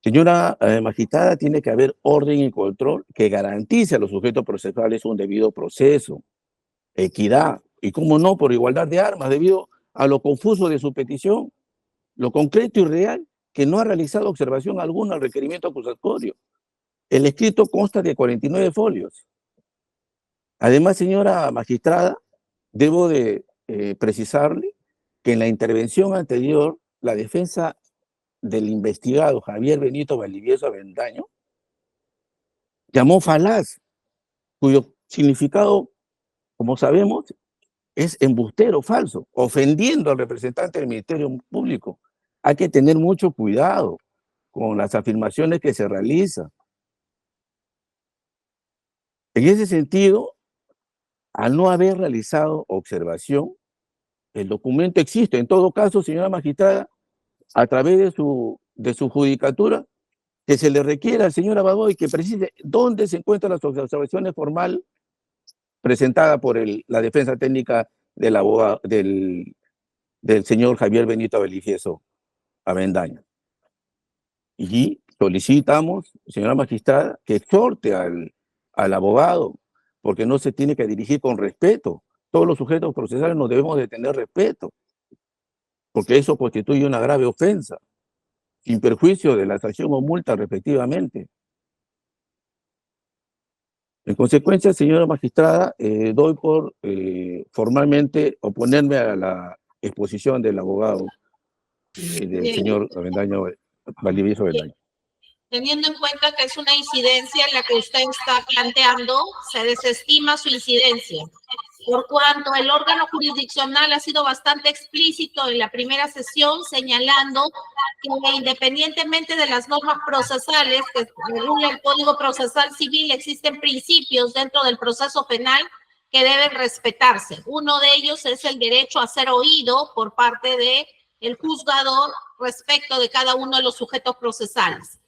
Señora magistrada, tiene que haber orden y control que garantice a los sujetos procesales un debido proceso, equidad y, como no, por igualdad de armas, debido a lo confuso de su petición, lo concreto y real, que no ha realizado observación alguna al requerimiento acusatorio. El escrito consta de 49 folios. Además, señora magistrada, debo de precisarle que en la intervención anterior, la defensa del investigado Javier Benito Valdivieso Avendaño llamó falaz, cuyo significado, como sabemos, es embustero, falso, ofendiendo al representante del Ministerio Público. Hay que tener mucho cuidado con las afirmaciones que se realizan. En ese sentido, al no haber realizado observación, el documento existe. En todo caso, señora magistrada, a través de su judicatura, que se le requiera al señor abogado y que precise dónde se encuentran las observaciones formales presentadas por la defensa técnica del abogado, del señor Javier Benito Valdivieso Avendaño. Y solicitamos, señora magistrada, que exhorte al abogado, porque no se tiene que dirigir con respeto. Todos los sujetos procesales nos debemos de tener respeto, porque eso constituye una grave ofensa, sin perjuicio de la sanción o multa respectivamente. En consecuencia, señora magistrada, doy por formalmente oponerme a la exposición del abogado del señor Avendaño, Valdivieso Avendaño. Teniendo en cuenta que es una incidencia en la que usted está planteando, se desestima su incidencia. Por cuanto el órgano jurisdiccional ha sido bastante explícito en la primera sesión, señalando que independientemente de las normas procesales que regula el Código Procesal Civil, existen principios dentro del proceso penal que deben respetarse. Uno de ellos es el derecho a ser oído por parte del juzgador respecto de cada uno de los sujetos procesales.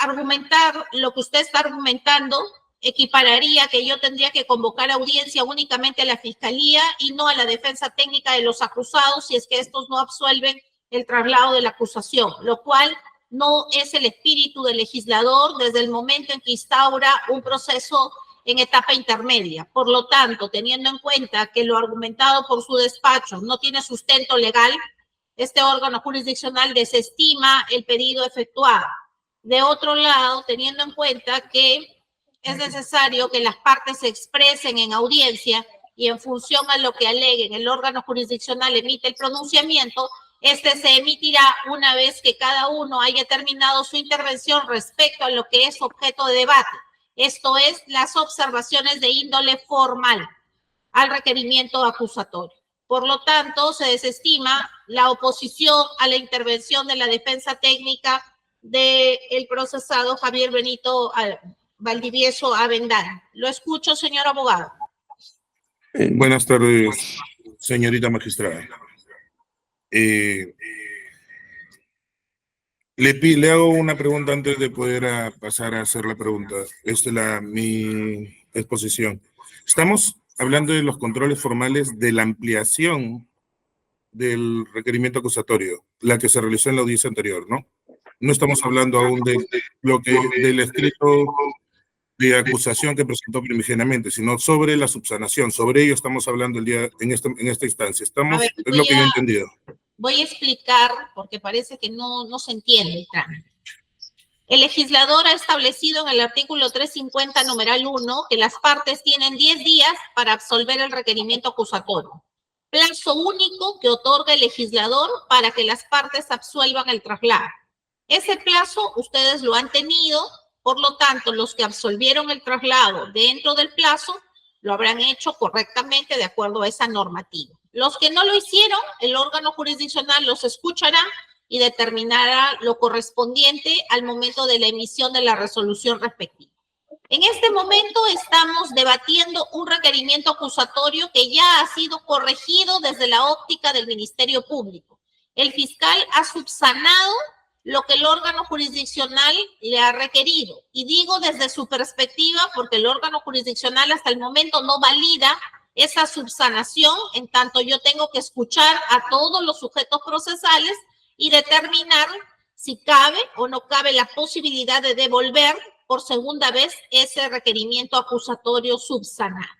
Argumentar lo que usted está argumentando equipararía que yo tendría que convocar audiencia únicamente a la Fiscalía y no a la defensa técnica de los acusados si es que estos no absuelven el traslado de la acusación, lo cual no es el espíritu del legislador desde el momento en que instaura un proceso en etapa intermedia. Por lo tanto, teniendo en cuenta que lo argumentado por su despacho no tiene sustento legal, este órgano jurisdiccional desestima el pedido efectuado. De otro lado, teniendo en cuenta que es necesario que las partes se expresen en audiencia y en función a lo que aleguen, el órgano jurisdiccional emite el pronunciamiento, este se emitirá una vez que cada uno haya terminado su intervención respecto a lo que es objeto de debate. Esto es, las observaciones de índole formal al requerimiento acusatorio. Por lo tanto, se desestima la oposición a la intervención de la defensa técnica del procesado Javier Benito Valdivieso Avendaño. Lo escucho, señor abogado. Buenas tardes, señorita magistrada. Le hago una pregunta antes de poder pasar a hacer la pregunta. Esta es mi exposición. Estamos hablando de los controles formales de la ampliación del requerimiento acusatorio, la que se realizó en la audiencia anterior, ¿no? No estamos hablando aún del escrito de acusación que presentó primigeniamente, sino sobre la subsanación. Sobre ello estamos hablando en esta instancia. Es lo que yo he entendido. Voy a explicar, porque parece que no se entiende el trámite. El legislador ha establecido en el artículo 350, numeral 1, que las partes tienen 10 días para absolver el requerimiento acusatorio. Plazo único que otorga el legislador para que las partes absuelvan el traslado. Ese plazo ustedes lo han tenido, por lo tanto, los que absolvieron el traslado dentro del plazo lo habrán hecho correctamente de acuerdo a esa normativa. Los que no lo hicieron, el órgano jurisdiccional los escuchará y determinará lo correspondiente al momento de la emisión de la resolución respectiva. En este momento estamos debatiendo un requerimiento acusatorio que ya ha sido corregido desde la óptica del Ministerio Público. El fiscal ha subsanado lo que el órgano jurisdiccional le ha requerido. Y digo desde su perspectiva porque el órgano jurisdiccional hasta el momento no valida esa subsanación, en tanto yo tengo que escuchar a todos los sujetos procesales y determinar si cabe o no cabe la posibilidad de devolver por segunda vez ese requerimiento acusatorio subsanado.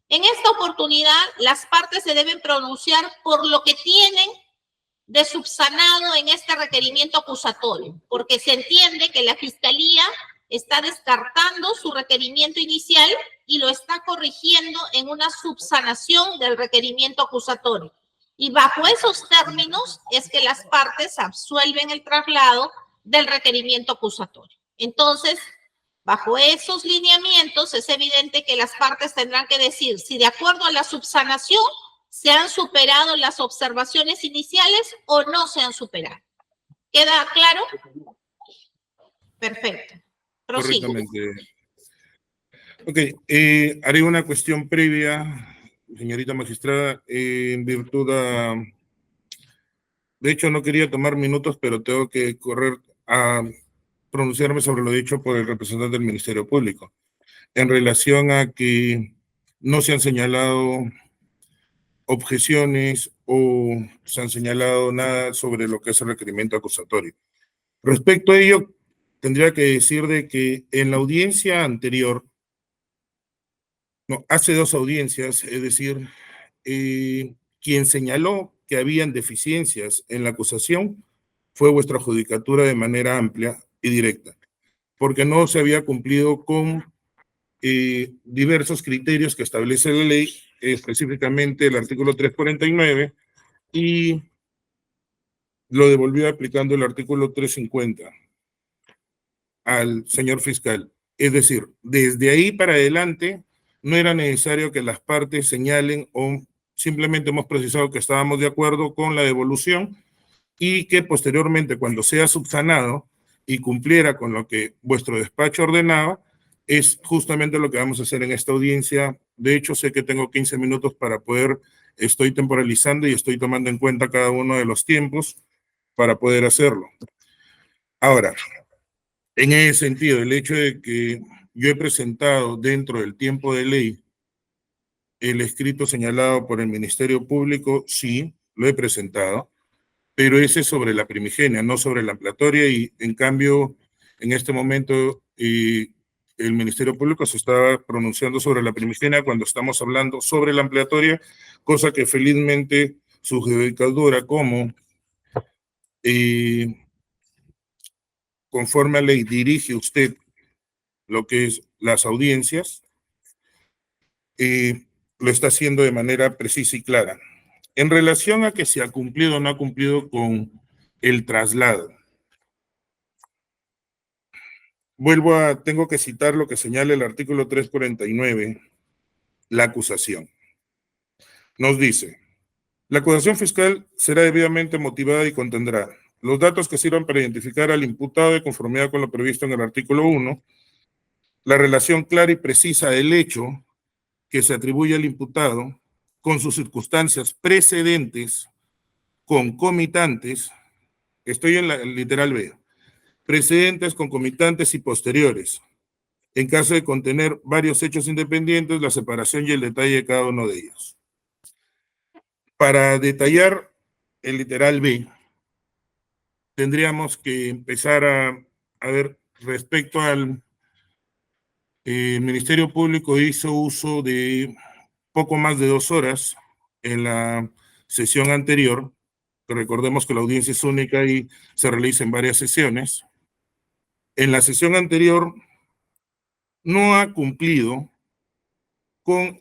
En esta oportunidad, las partes se deben pronunciar por lo que tienen de subsanado en este requerimiento acusatorio, porque se entiende que la Fiscalía está descartando su requerimiento inicial y lo está corrigiendo en una subsanación del requerimiento acusatorio. Y bajo esos términos es que las partes absuelven el traslado del requerimiento acusatorio. Entonces, bajo esos lineamientos es evidente que las partes tendrán que decir si de acuerdo a la subsanación se han superado las observaciones iniciales o no se han superado. ¿Queda claro? Perfecto. Prosigo. Correctamente. Ok, haré una cuestión previa, señorita magistrada, en virtud de hecho, no quería tomar minutos, pero tengo que correr a pronunciarme sobre lo dicho por el representante del Ministerio Público, en relación a que no se han señalado objeciones o se han señalado nada sobre lo que es el requerimiento acusatorio. Respecto a ello, tendría que decir de que en la audiencia anterior, hace 2 audiencias, es decir, quien señaló que habían deficiencias en la acusación fue vuestra judicatura de manera amplia y directa, porque no se había cumplido con diversos criterios que establece la ley, específicamente el artículo 349, y lo devolvió aplicando el artículo 350 al señor fiscal. Es decir, desde ahí para adelante no era necesario que las partes señalen o simplemente hemos precisado que estábamos de acuerdo con la devolución y que posteriormente cuando sea subsanado y cumpliera con lo que vuestro despacho ordenaba, es justamente lo que vamos a hacer en esta audiencia. De hecho, sé que tengo 15 minutos para poder, estoy temporalizando y estoy tomando en cuenta cada uno de los tiempos para poder hacerlo. Ahora, en ese sentido, el hecho de que yo he presentado dentro del tiempo de ley el escrito señalado por el Ministerio Público, sí, lo he presentado, pero ese es sobre la primigenia, no sobre la ampliatoria, y en cambio, en este momento, el Ministerio Público se está pronunciando sobre la primigenia cuando estamos hablando sobre la ampliatoria, cosa que felizmente su judicatura como conforme a ley, dirige usted lo que es las audiencias, lo está haciendo de manera precisa y clara. En relación a que si ha cumplido o no ha cumplido con el traslado, tengo que citar lo que señala el artículo 349, la acusación. Nos dice: la acusación fiscal será debidamente motivada y contendrá los datos que sirvan para identificar al imputado de conformidad con lo previsto en el artículo 1, la relación clara y precisa del hecho que se atribuye al imputado con sus circunstancias precedentes, concomitantes, estoy en la literal B, precedentes, concomitantes y posteriores. En caso de contener varios hechos independientes, la separación y el detalle de cada uno de ellos. Para detallar el literal B, tendríamos que empezar a ver respecto al Ministerio Público hizo uso de poco más de 2 horas en la sesión anterior, que recordemos que la audiencia es única y se realiza en varias sesiones. En la sesión anterior no ha cumplido con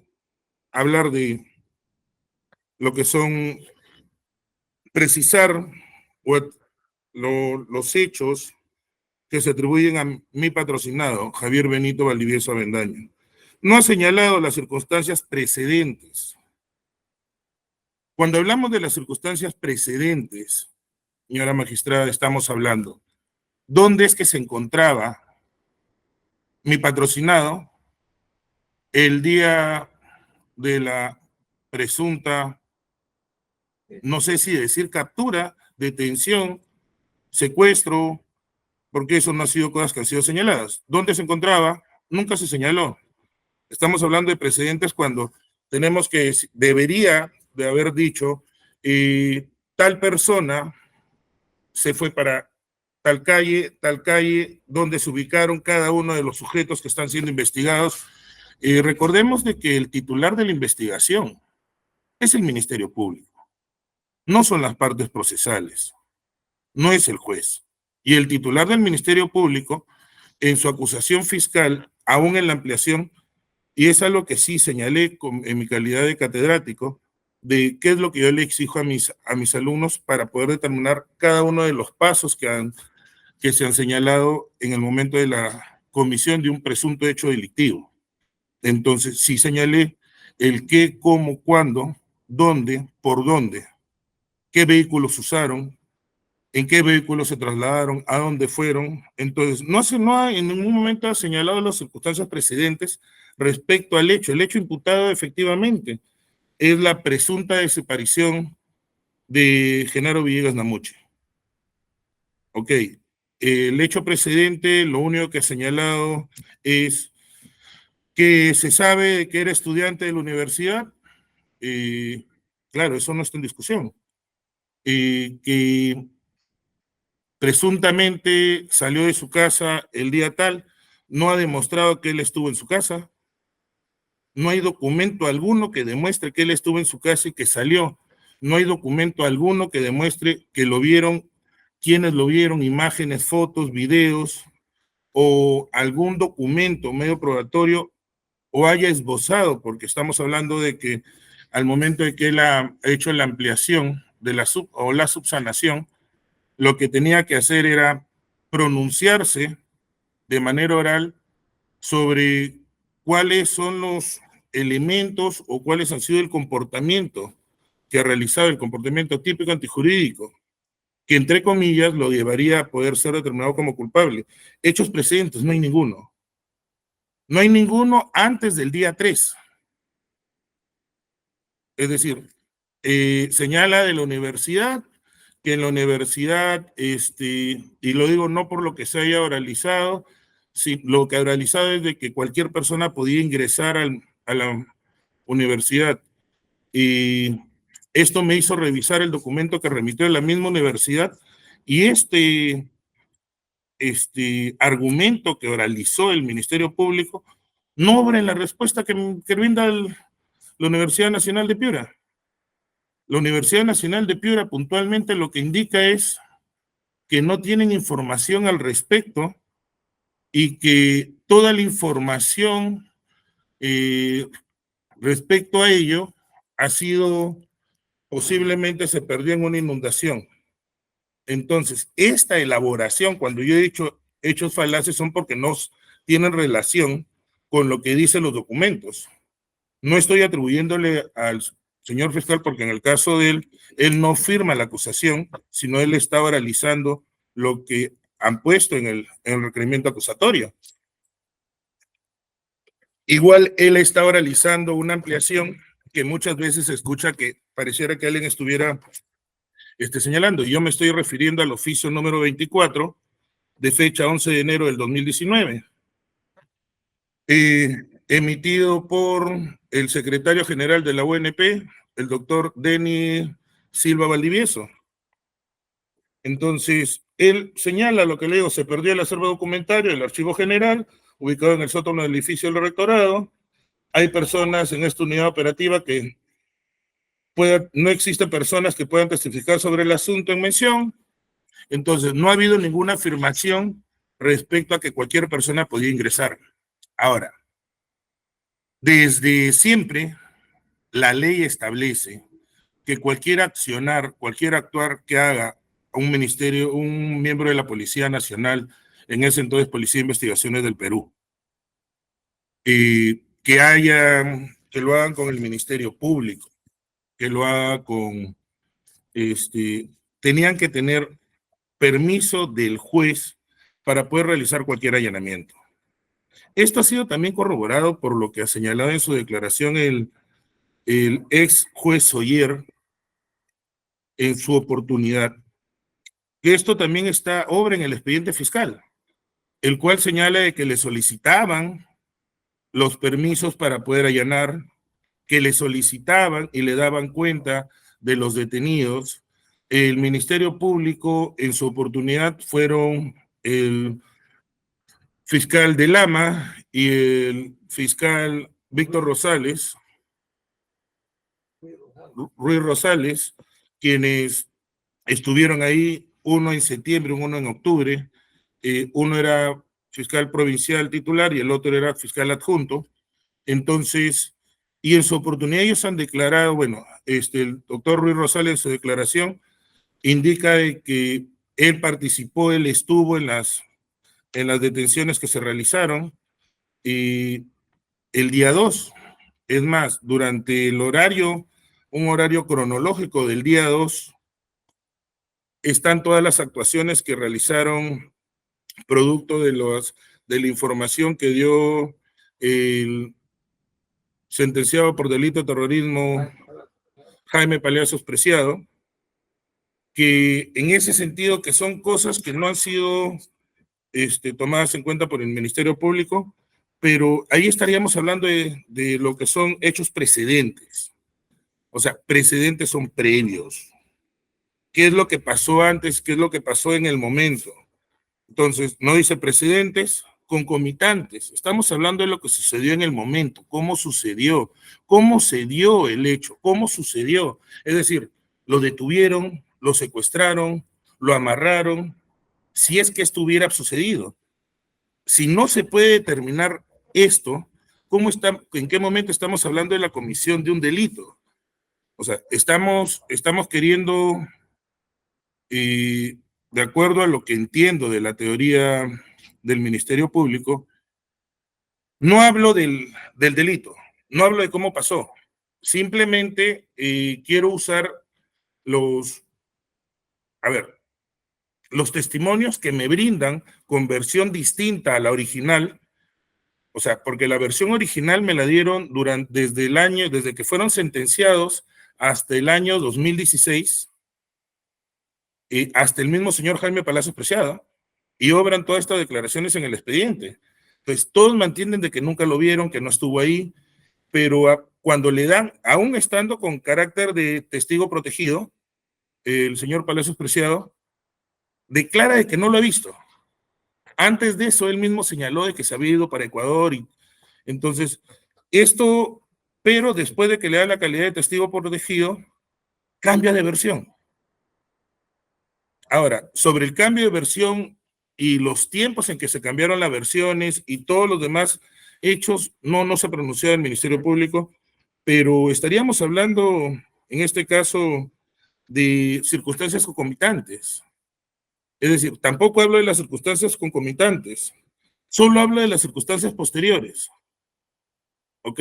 hablar de lo que son precisar los hechos que se atribuyen a mi patrocinado, Javier Benito Valdivieso Avendaño. No ha señalado las circunstancias precedentes. Cuando hablamos de las circunstancias precedentes, señora magistrada, estamos hablando, ¿dónde es que se encontraba mi patrocinado el día de la presunta, no sé si decir captura, detención, secuestro, porque eso no ha sido cosas que han sido señaladas? ¿Dónde se encontraba? Nunca se señaló. Estamos hablando de precedentes cuando tenemos que, debería de haber dicho, tal persona se fue para tal calle, donde se ubicaron cada uno de los sujetos que están siendo investigados. Recordemos de que el titular de la investigación es el Ministerio Público, no son las partes procesales, no es el juez. Y el titular del Ministerio Público, en su acusación fiscal, aún en la ampliación, y es algo que sí señalé en mi calidad de catedrático, de qué es lo que yo le exijo a mis alumnos para poder determinar cada uno de los pasos que se han señalado en el momento de la comisión de un presunto hecho delictivo. Entonces, sí señalé el qué, cómo, cuándo, dónde, por dónde, qué vehículos usaron, en qué vehículos se trasladaron, a dónde fueron. Entonces, no ha en ningún momento ha señalado las circunstancias precedentes respecto al hecho. El hecho imputado efectivamente es la presunta desaparición de Genaro Villegas Namuche. Ok, el hecho precedente, lo único que ha señalado es que se sabe que era estudiante de la universidad. Claro, eso no está en discusión. Que presuntamente salió de su casa el día tal, no ha demostrado que él estuvo en su casa, no hay documento alguno que demuestre que él estuvo en su casa y que salió, no hay documento alguno que demuestre que lo vieron, quienes lo vieron, imágenes, fotos, videos, o algún documento medio probatorio, o haya esbozado, porque estamos hablando de que al momento de que él ha hecho la ampliación de la subsanación, lo que tenía que hacer era pronunciarse de manera oral sobre cuáles son los elementos o cuáles han sido el comportamiento que ha realizado, el comportamiento típico antijurídico, que entre comillas lo llevaría a poder ser determinado como culpable. Hechos precedentes, no hay ninguno. No hay ninguno antes del día 3. Es decir, señala de la universidad, que en la universidad, y lo digo no por lo que se haya oralizado, lo que ha oralizado es de que cualquier persona podía ingresar a la universidad. Y esto me hizo revisar el documento que remitió la misma universidad, y este argumento que oralizó el Ministerio Público no obra en la respuesta que brinda la Universidad Nacional de Piura. La Universidad Nacional de Piura puntualmente lo que indica es que no tienen información al respecto y que toda la información respecto a ello ha sido, posiblemente se perdió en una inundación. Entonces, esta elaboración, cuando yo he dicho hechos falaces, son porque no tienen relación con lo que dicen los documentos. No estoy atribuyéndole al señor fiscal porque en el caso de él no firma la acusación, sino él está oralizando lo que han puesto en el requerimiento acusatorio. Igual él está oralizando una ampliación que muchas veces se escucha que pareciera que alguien estuviera señalando. Yo me estoy refiriendo al oficio número 24 de fecha 11 de enero del 2019, emitido por el secretario general de la UNP, el doctor Denis Silva Valdivieso. Entonces, él señala lo que le digo: se perdió el acervo documentario del archivo general, ubicado en el sótano del edificio del rectorado. Hay personas en esta unidad operativa que no existen personas que puedan testificar sobre el asunto en mención. Entonces, no ha habido ninguna afirmación respecto a que cualquier persona podía ingresar. Ahora, desde siempre, la ley establece que cualquier accionar, cualquier actuar que haga un ministerio, un miembro de la Policía Nacional, en ese entonces Policía de Investigaciones del Perú, que lo hagan con el Ministerio Público, que lo haga con, tenían que tener permiso del juez para poder realizar cualquier allanamiento. Esto ha sido también corroborado por lo que ha señalado en su declaración el ex juez Soyer en su oportunidad, que esto también obra en el expediente fiscal, el cual señala de que le solicitaban los permisos para poder allanar, que le solicitaban y le daban cuenta de los detenidos. El Ministerio Público en su oportunidad fueron el fiscal de Lama y el fiscal Víctor Rosales, Ruiz Rosales, quienes estuvieron ahí, uno en septiembre, uno en octubre. Uno era fiscal provincial titular y el otro era fiscal adjunto. Entonces, y en su oportunidad ellos han declarado, bueno, el doctor Ruiz Rosales en su declaración indica de que él participó, él estuvo en las detenciones que se realizaron, y el día 2, es más, durante un horario cronológico del día 2, están todas las actuaciones que realizaron producto de la información que dio el sentenciado por delito de terrorismo Jaime Palacios Preciado, que en ese sentido que son cosas que no han sido tomadas en cuenta por el Ministerio Público, pero ahí estaríamos hablando de lo que son hechos precedentes. O sea, precedentes son previos. ¿Qué es lo que pasó antes? ¿Qué es lo que pasó en el momento? Entonces, no dice precedentes, concomitantes. Estamos hablando de lo que sucedió en el momento, cómo sucedió, cómo se dio el hecho, cómo sucedió. Es decir, lo detuvieron, lo secuestraron, lo amarraron, si es que esto hubiera sucedido. Si no se puede determinar esto, ¿en qué momento estamos hablando de la comisión de un delito? O sea, estamos queriendo, de acuerdo a lo que entiendo de la teoría del Ministerio Público, no hablo del delito, no hablo de cómo pasó, simplemente quiero usar los testimonios que me brindan con versión distinta a la original. O sea, porque la versión original me la dieron desde que fueron sentenciados hasta el año 2016, hasta el mismo señor Jaime Palacios Preciado, y obran todas estas declaraciones en el expediente. Entonces, todos mantienen de que nunca lo vieron, que no estuvo ahí, pero cuando le dan, aún estando con carácter de testigo protegido, el señor Palacios Preciado declara de que no lo ha visto. Antes de eso, él mismo señaló de que se había ido para Ecuador, y entonces, pero después de que le da la calidad de testigo protegido, cambia de versión. Ahora, sobre el cambio de versión y los tiempos en que se cambiaron las versiones y todos los demás hechos, no se pronunció el Ministerio Público, pero estaríamos hablando, en este caso, de circunstancias concomitantes. Es decir, tampoco hablo de las circunstancias concomitantes, solo hablo de las circunstancias posteriores. Ok,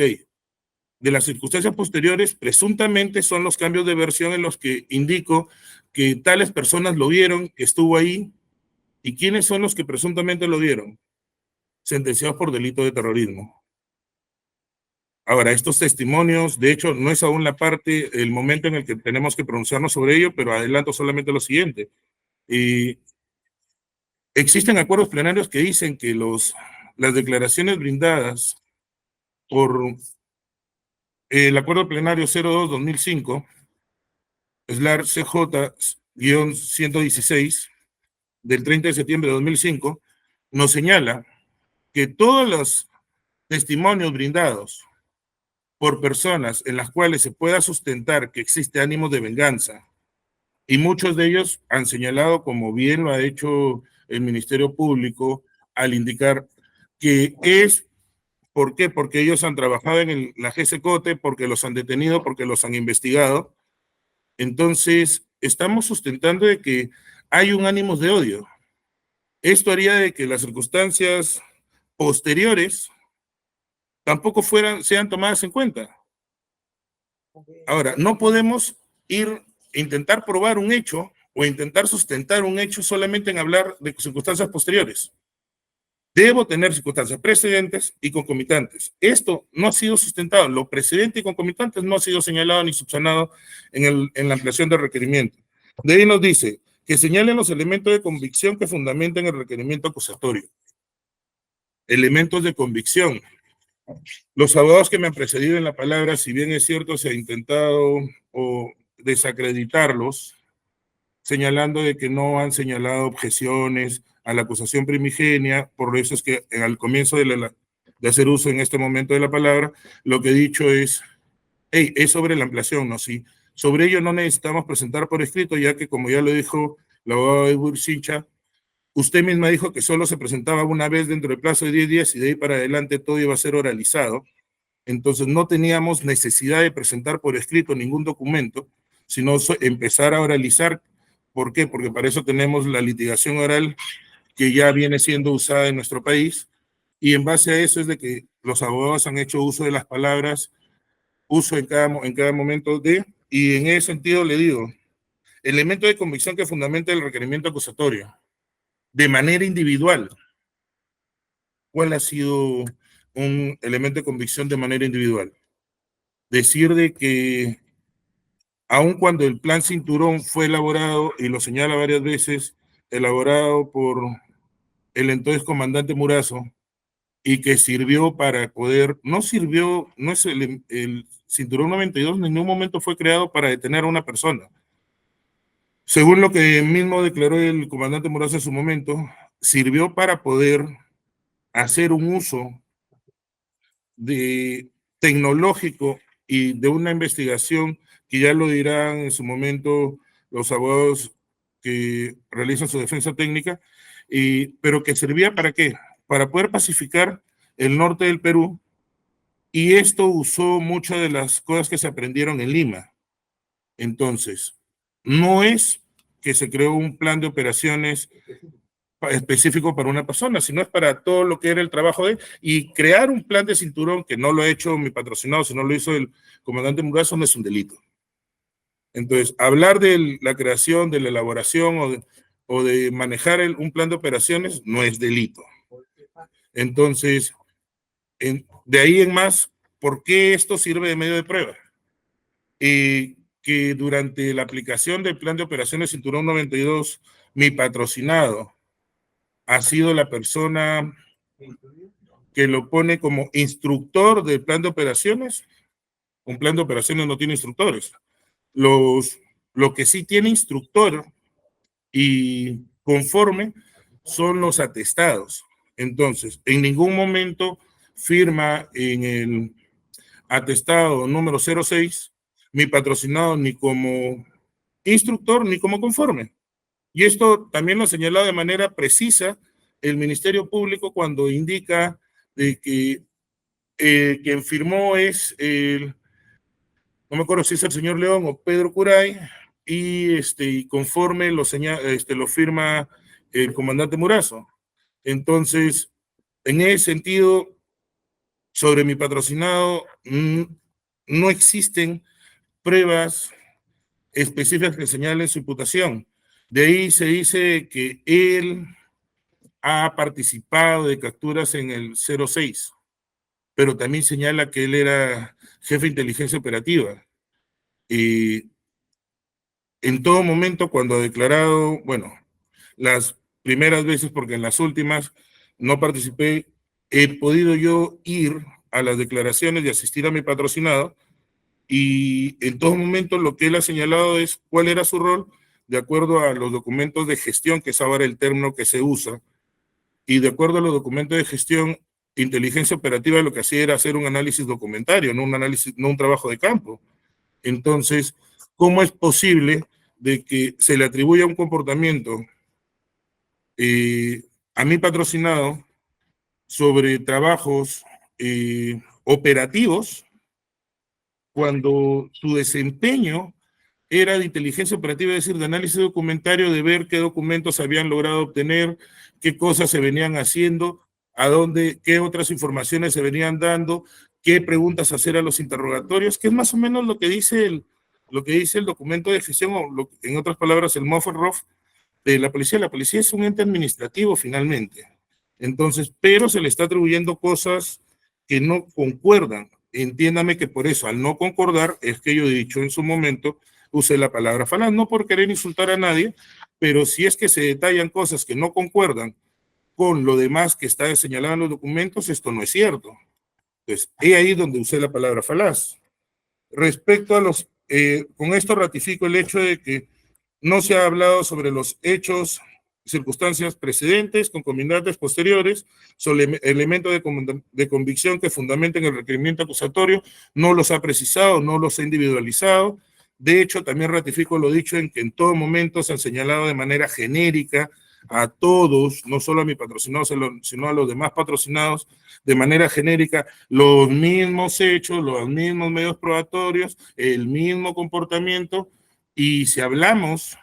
de las circunstancias posteriores, presuntamente son los cambios de versión en los que indico que tales personas lo vieron, que estuvo ahí, y quiénes son los que presuntamente lo vieron, sentenciados por delito de terrorismo. Ahora, estos testimonios, de hecho, no es aún la parte, el momento en el que tenemos que pronunciarnos sobre ello, pero adelanto solamente lo siguiente. Existen acuerdos plenarios que dicen que las declaraciones brindadas por el acuerdo plenario 02-2005, CJ-116, del 30 de septiembre de 2005, nos señala que todos los testimonios brindados por personas en las cuales se pueda sustentar que existe ánimo de venganza, y muchos de ellos han señalado, como bien lo ha hecho el Ministerio Público, al indicar que es, ¿por qué? Porque ellos han trabajado en la GSCOTE, porque los han detenido, porque los han investigado. Entonces, estamos sustentando de que hay un ánimo de odio. Esto haría de que las circunstancias posteriores tampoco sean tomadas en cuenta. Ahora, no podemos intentar probar un hecho o intentar sustentar un hecho solamente en hablar de circunstancias posteriores. Debo tener circunstancias precedentes y concomitantes. Esto no ha sido sustentado. Lo precedente y concomitantes no ha sido señalado ni subsanado en la ampliación del requerimiento. De ahí nos dice que señalen los elementos de convicción que fundamentan el requerimiento acusatorio. Elementos de convicción. Los abogados que me han precedido en la palabra, si bien es cierto, se ha intentado desacreditarlos, señalando de que no han señalado objeciones a la acusación primigenia, por eso es que al comienzo de hacer uso en este momento de la palabra, lo que he dicho es, es sobre la ampliación, ¿no? Sí, sobre ello no necesitamos presentar por escrito, ya que como ya lo dijo la abogada Edwin Sincha, usted misma dijo que solo se presentaba una vez dentro del plazo de 10 días y de ahí para adelante todo iba a ser oralizado. Entonces no teníamos necesidad de presentar por escrito ningún documento, sino empezar a oralizar. ¿Por qué? Porque para eso tenemos la litigación oral que ya viene siendo usada en nuestro país, y en base a eso es de que los abogados han hecho uso de las palabras, uso en cada momento y en ese sentido le digo, elemento de convicción que fundamenta el requerimiento acusatorio, de manera individual. ¿Cuál ha sido un elemento de convicción de manera individual? Decir de que aun cuando el plan Cinturón fue elaborado, y lo señala varias veces, elaborado por el entonces comandante Murazo, y que sirvió para poder, no es el Cinturón 92 en ningún momento fue creado para detener a una persona. Según lo que mismo declaró el comandante Murazo en su momento, sirvió para poder hacer un uso tecnológico y de una investigación que ya lo dirán en su momento los abogados que realizan su defensa técnica, pero que servía ¿para qué? Para poder pacificar el norte del Perú, y esto usó muchas de las cosas que se aprendieron en Lima. Entonces, no es que se creó un plan de operaciones específico para una persona, sino es para todo lo que era el trabajo y crear un plan de cinturón, que no lo ha hecho mi patrocinado, sino lo hizo el comandante Murazo, no es un delito. Entonces, hablar de la creación, de la elaboración o de manejar un plan de operaciones no es delito. Entonces, de ahí en más, ¿por qué esto sirve de medio de prueba? Que durante la aplicación del plan de operaciones Cinturón 92, mi patrocinado ha sido la persona que lo pone como instructor del plan de operaciones. Un plan de operaciones no tiene instructores. Lo que sí tiene instructor y conforme son los atestados. Entonces, en ningún momento firma en el atestado número 06 mi patrocinado ni como instructor ni como conforme. Y esto también lo ha señalado de manera precisa el Ministerio Público cuando indica de que quien firmó es no me acuerdo si es el señor León o Pedro Curay, y conforme lo firma el comandante Murazo. Entonces, en ese sentido, sobre mi patrocinado, no existen pruebas específicas que señalen su imputación. De ahí se dice que él ha participado de capturas en el 06, pero también señala que él era jefe de inteligencia operativa. Y en todo momento, cuando ha declarado, bueno, las primeras veces, porque en las últimas no participé, he podido yo ir a las declaraciones y asistir a mi patrocinado, y en todo momento lo que él ha señalado es cuál era su rol de acuerdo a los documentos de gestión, que es ahora el término que se usa, y de acuerdo a los documentos de gestión, inteligencia operativa lo que hacía era hacer un análisis documentario, no un trabajo de campo. Entonces, ¿cómo es posible de que se le atribuya un comportamiento a mi patrocinado sobre trabajos operativos cuando su desempeño era de inteligencia operativa, es decir, de análisis documentario, de ver qué documentos habían logrado obtener, qué cosas se venían haciendo, qué otras informaciones se venían dando, qué preguntas hacer a los interrogatorios, que es más o menos lo que dice el documento de gestión, o en otras palabras, el Moffat-Roff de la policía. La policía es un ente administrativo finalmente. Entonces, pero se le está atribuyendo cosas que no concuerdan. Entiéndame que por eso, al no concordar, es que yo he dicho en su momento, usé la palabra falaz, no por querer insultar a nadie, pero si es que se detallan cosas que no concuerdan con lo demás que está señalado en los documentos, esto no es cierto. Entonces, es ahí donde usé la palabra falaz. Respecto a con esto ratifico el hecho de que no se ha hablado sobre los hechos, circunstancias precedentes, concomitantes posteriores, sobre elementos de convicción que fundamenten el requerimiento acusatorio, no los ha precisado, no los ha individualizado. De hecho, también ratifico lo dicho en que en todo momento se han señalado de manera genérica a todos, no solo a mi patrocinado, sino a los demás patrocinados, de manera genérica, los mismos hechos, los mismos medios probatorios, el mismo comportamiento. Y si hablamos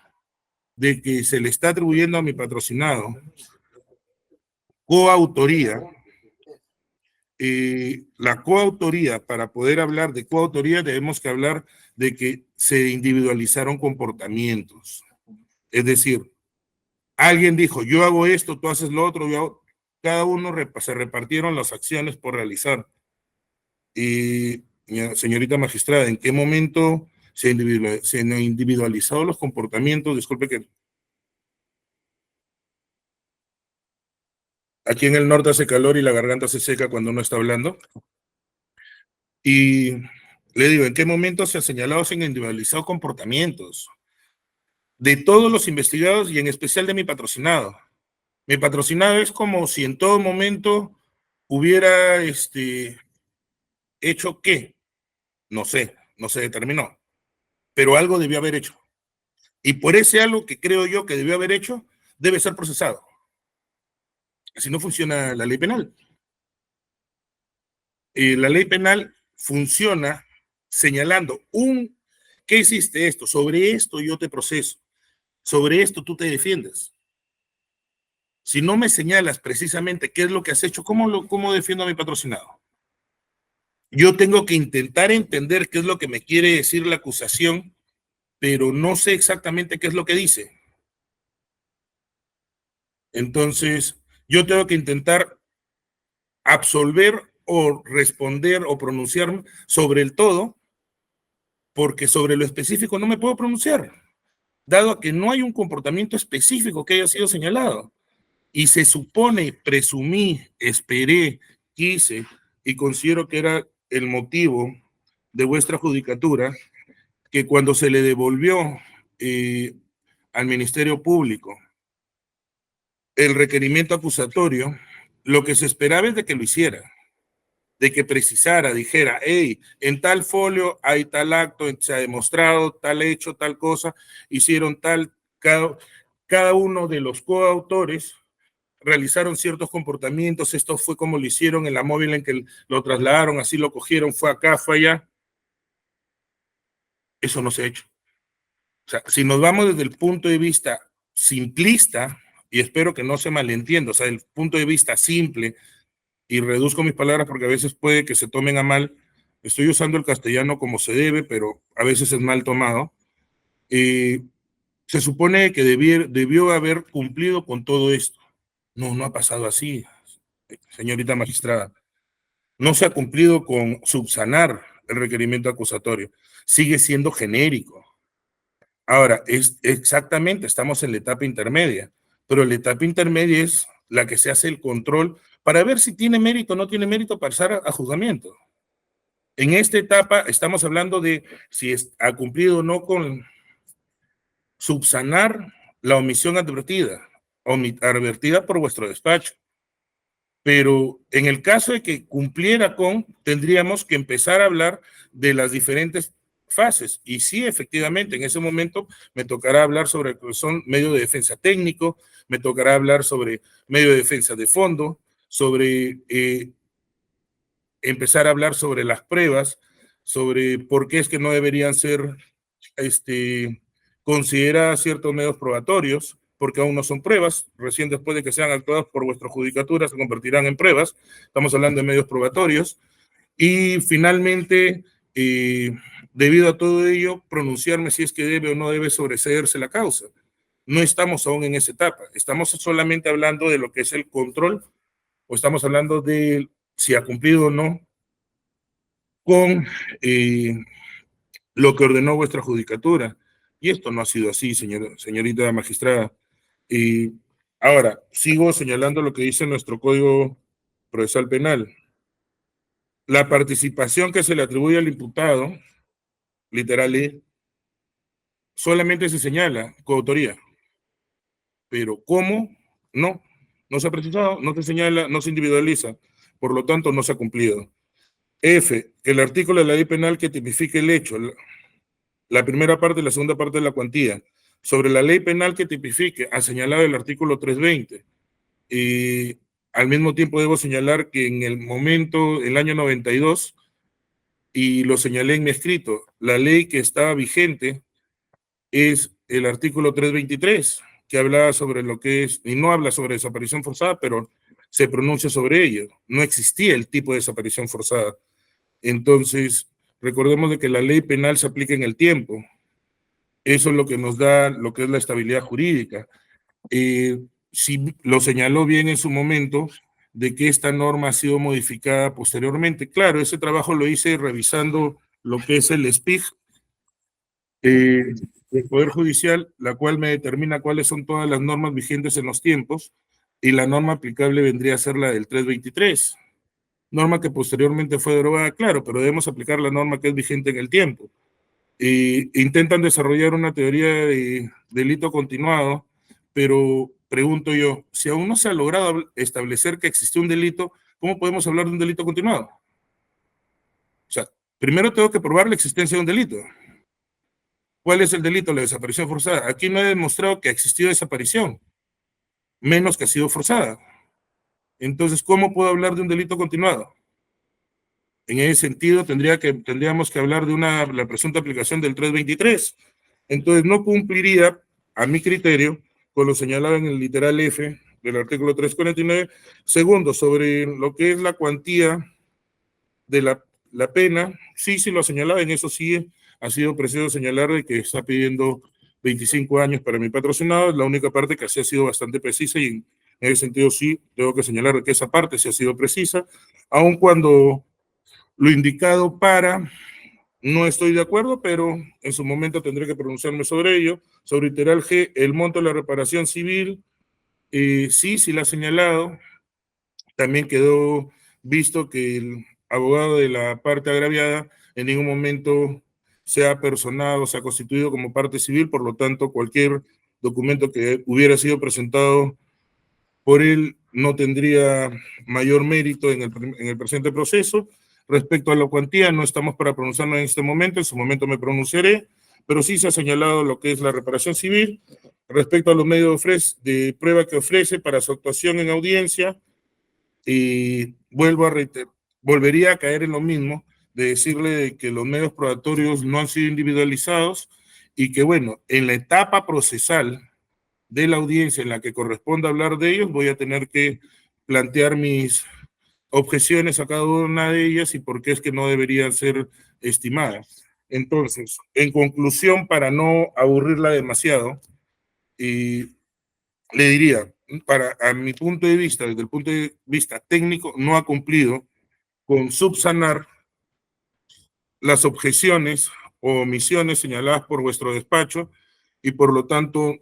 de que se le está atribuyendo a mi patrocinado coautoría, la coautoría, para poder hablar de coautoría, tenemos que hablar de que se individualizaron comportamientos. Es decir, alguien dijo, yo hago esto, tú haces lo otro, cada uno se repartieron las acciones por realizar. Señorita magistrada, ¿en qué momento se han individualizado los comportamientos? Disculpe que aquí en el norte hace calor y la garganta se seca cuando uno está hablando. Y le digo, ¿en qué momento se han señalado, se han individualizado comportamientos de todos los investigados y en especial de mi patrocinado? Mi patrocinado es como si en todo momento hubiera hecho qué, no sé, no se determinó, pero algo debió haber hecho. Y por ese algo que creo yo que debió haber hecho, debe ser procesado. Así no funciona la ley penal. La ley penal funciona señalando ¿qué hiciste esto? Sobre esto yo te proceso. Sobre esto tú te defiendes. Si no me señalas precisamente qué es lo que has hecho, ¿cómo defiendo a mi patrocinado? Yo tengo que intentar entender qué es lo que me quiere decir la acusación, pero no sé exactamente qué es lo que dice. Entonces, yo tengo que intentar absolver o responder o pronunciarme sobre el todo, porque sobre lo específico no me puedo pronunciar, dado que no hay un comportamiento específico que haya sido señalado. Y se supone, presumí, esperé, quise y considero que era el motivo de vuestra judicatura, que cuando se le devolvió al Ministerio Público el requerimiento acusatorio, lo que se esperaba es de que lo hiciera, de que precisara, dijera, hey, en tal folio hay tal acto, se ha demostrado tal hecho, tal cosa, hicieron tal, cada uno de los coautores realizaron ciertos comportamientos. Esto fue como lo hicieron en la móvil en que lo trasladaron, así lo cogieron, fue acá, fue allá. Eso no se ha hecho. O sea, si nos vamos desde el punto de vista simplista, y espero que no se malentienda, o sea, el punto de vista simple, y reduzco mis palabras porque a veces puede que se tomen a mal, estoy usando el castellano como se debe, pero a veces es mal tomado. Se supone que debió haber cumplido con todo esto. No, no ha pasado así, señorita magistrada. No se ha cumplido con subsanar el requerimiento acusatorio. Sigue siendo genérico. Ahora, exactamente, estamos en la etapa intermedia, pero la etapa intermedia es la que se hace el control para ver si tiene mérito o no tiene mérito para pasar a juzgamiento. En esta etapa estamos hablando de si ha cumplido o no con subsanar la omisión advertida por vuestro despacho. Pero en el caso de que cumpliera con, tendríamos que empezar a hablar de las diferentes fases. Y sí, efectivamente, en ese momento me tocará hablar sobre lo que son medios de defensa técnico, me tocará hablar sobre medio de defensa de fondo, sobre empezar a hablar sobre las pruebas, sobre por qué es que no deberían ser consideradas ciertos medios probatorios, porque aún no son pruebas, recién después de que sean actuadas por vuestra judicatura se convertirán en pruebas, estamos hablando de medios probatorios, y finalmente, debido a todo ello, pronunciarme si es que debe o no debe sobreseerse la causa. No estamos aún en esa etapa, estamos solamente hablando de lo que es el control, o estamos hablando de si ha cumplido o no con lo que ordenó vuestra judicatura. Y esto no ha sido así, señorita magistrada. Ahora, sigo señalando lo que dice nuestro Código Procesal Penal. La participación que se le atribuye al imputado, literal, solamente se señala coautoría. Pero ¿cómo? No se ha precisado, no se señala, no se individualiza. Por lo tanto, no se ha cumplido. F, el artículo de la ley penal que tipifique el hecho, la primera parte y la segunda parte de la cuantía. Sobre la ley penal que tipifique, ha señalado el artículo 320. Y al mismo tiempo debo señalar que en el momento, el año 92, y lo señalé en mi escrito, la ley que estaba vigente es el artículo 323, que hablaba sobre lo que es, y no habla sobre desaparición forzada, pero se pronuncia sobre ello. No existía el tipo de desaparición forzada. Entonces, recordemos de que la ley penal se aplica en el tiempo. Eso es lo que nos da lo que es la estabilidad jurídica. Si lo señaló bien en su momento, de que esta norma ha sido modificada posteriormente. Claro, ese trabajo lo hice revisando lo que es el SPIG del Poder Judicial, la cual me determina cuáles son todas las normas vigentes en los tiempos, y la norma aplicable vendría a ser la del 323. Norma que posteriormente fue derogada, claro, pero debemos aplicar la norma que es vigente en el tiempo. Intentan desarrollar una teoría de delito continuado, pero pregunto yo, si aún no se ha logrado establecer que existió un delito, ¿cómo podemos hablar de un delito continuado? O sea, primero tengo que probar la existencia de un delito. ¿Cuál es el delito? La desaparición forzada. Aquí no he demostrado que ha existido desaparición, menos que ha sido forzada. Entonces, ¿cómo puedo hablar de un delito continuado? En ese sentido, tendríamos que hablar de la presunta aplicación del 323. Entonces, no cumpliría, a mi criterio, con lo señalado en el literal F del artículo 349. Segundo, sobre lo que es la cuantía de la pena, sí lo señalaba, en eso sí ha sido preciso señalar de que está pidiendo 25 años para mi patrocinado, es la única parte que así ha sido bastante precisa, y en ese sentido sí tengo que señalar que esa parte sí ha sido precisa, aun cuando lo indicado no estoy de acuerdo, pero en su momento tendré que pronunciarme sobre ello. Sobre literal G, el monto de la reparación civil, sí la ha señalado. También quedó visto que el abogado de la parte agraviada en ningún momento se ha personado, se ha constituido como parte civil, por lo tanto, cualquier documento que hubiera sido presentado por él no tendría mayor mérito en el presente proceso. Respecto a la cuantía, no estamos para pronunciarnos en este momento, en su momento me pronunciaré, pero sí se ha señalado lo que es la reparación civil. respecto a los medios de prueba que ofrece para su actuación en audiencia, y volvería a caer en lo mismo, de decirle de que los medios probatorios no han sido individualizados y que, bueno, en la etapa procesal de la audiencia en la que corresponda hablar de ellos, voy a tener que plantear mis objeciones a cada una de ellas y por qué es que no deberían ser estimadas. Entonces, en conclusión, para no aburrirla demasiado, le diría, a mi punto de vista, desde el punto de vista técnico, no ha cumplido con subsanar las objeciones o omisiones señaladas por vuestro despacho y por lo tanto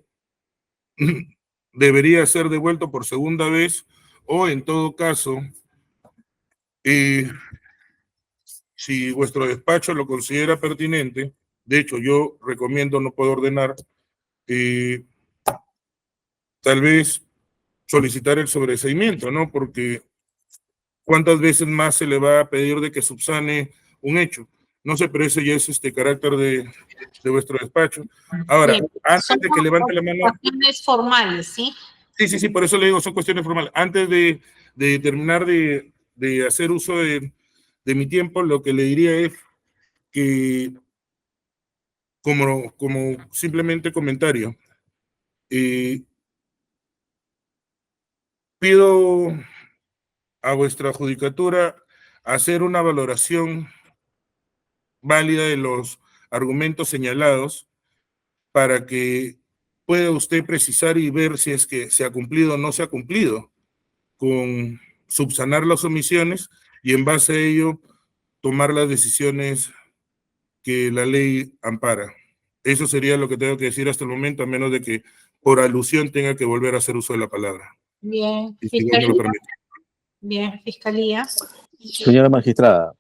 debería ser devuelto por segunda vez o en todo caso, si vuestro despacho lo considera pertinente, de hecho yo recomiendo, no puedo ordenar, tal vez solicitar el sobreseimiento, ¿no? Porque ¿cuántas veces más se le va a pedir de que subsane un hecho? No sé, pero ese ya es carácter de vuestro despacho. Ahora, Bien, antes de que levante la mano... Cuestiones formales, ¿sí? Sí, por eso le digo, son cuestiones formales. Antes de terminar de hacer uso de mi tiempo, lo que le diría es que, como simplemente comentario, pido a vuestra judicatura hacer una valoración válida de los argumentos señalados para que pueda usted precisar y ver si es que se ha cumplido o no se ha cumplido con subsanar las omisiones y en base a ello tomar las decisiones que la ley ampara. Eso sería lo que tengo que decir hasta el momento, a menos de que por alusión tenga que volver a hacer uso de la palabra. Bien, Y si no me lo permite. Bien, Fiscalía. Señora magistrada,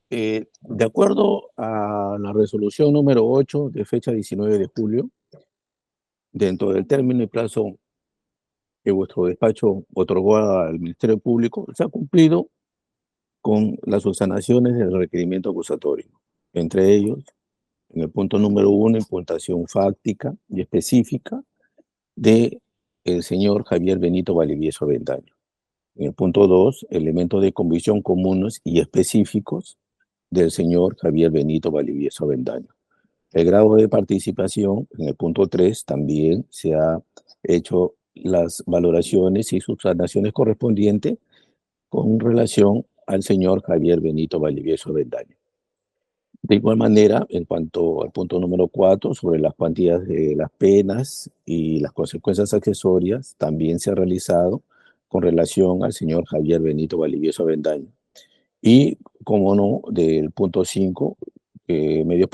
de acuerdo a la resolución número 8 de fecha 19 de julio, dentro del término y plazo que vuestro despacho otorgó al Ministerio Público, se ha cumplido con las subsanaciones del requerimiento acusatorio. Entre ellos, en el punto número 1, imputación fáctica y específica de el señor Javier Benito Valdivieso Avendaño. En el punto 2, elementos de convicción comunes y específicos del señor Javier Benito Valdivieso Avendaño. El grado de participación, en el punto 3, también se ha hecho las valoraciones y subsanaciones correspondientes con relación al señor Javier Benito Valdivieso Avendaño. De igual manera, en cuanto al punto número 4, sobre las cuantías de las penas y las consecuencias accesorias, también se ha realizado con relación al señor Javier Benito Valdivieso Avendaño. Y, como no, del punto 5, medios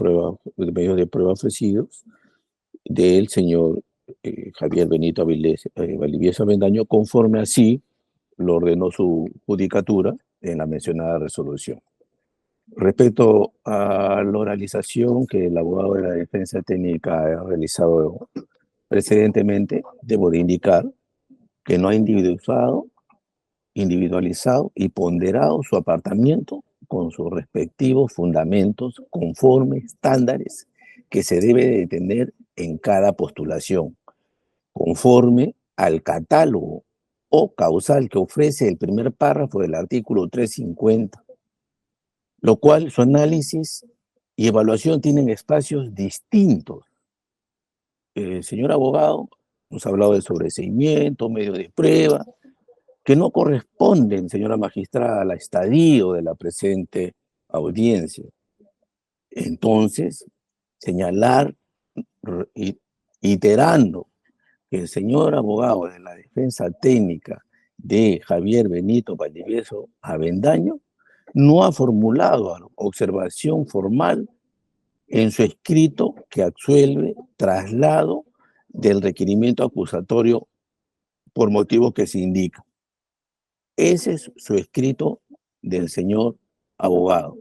de prueba ofrecidos del señor Javier Benito Valdivieso Avendaño, conforme así lo ordenó su judicatura en la mencionada resolución. Respecto a la oralización que el abogado de la defensa técnica ha realizado precedentemente, debo de indicar que no ha individualizado y ponderado su apartamiento con sus respectivos fundamentos conforme estándares que se debe de tener en cada postulación, conforme al catálogo o causal que ofrece el primer párrafo del artículo 350, lo cual su análisis y evaluación tienen espacios distintos. El señor abogado nos ha hablado de sobreseimiento, medio de prueba, que no corresponden, señora magistrada, al estadio de la presente audiencia. Entonces, señalar, iterando, que el señor abogado de la defensa técnica de Javier Benito Valdivieso Avendaño no ha formulado observación formal en su escrito que absuelve traslado del requerimiento acusatorio por motivos que se indican. Ese es su escrito del señor abogado.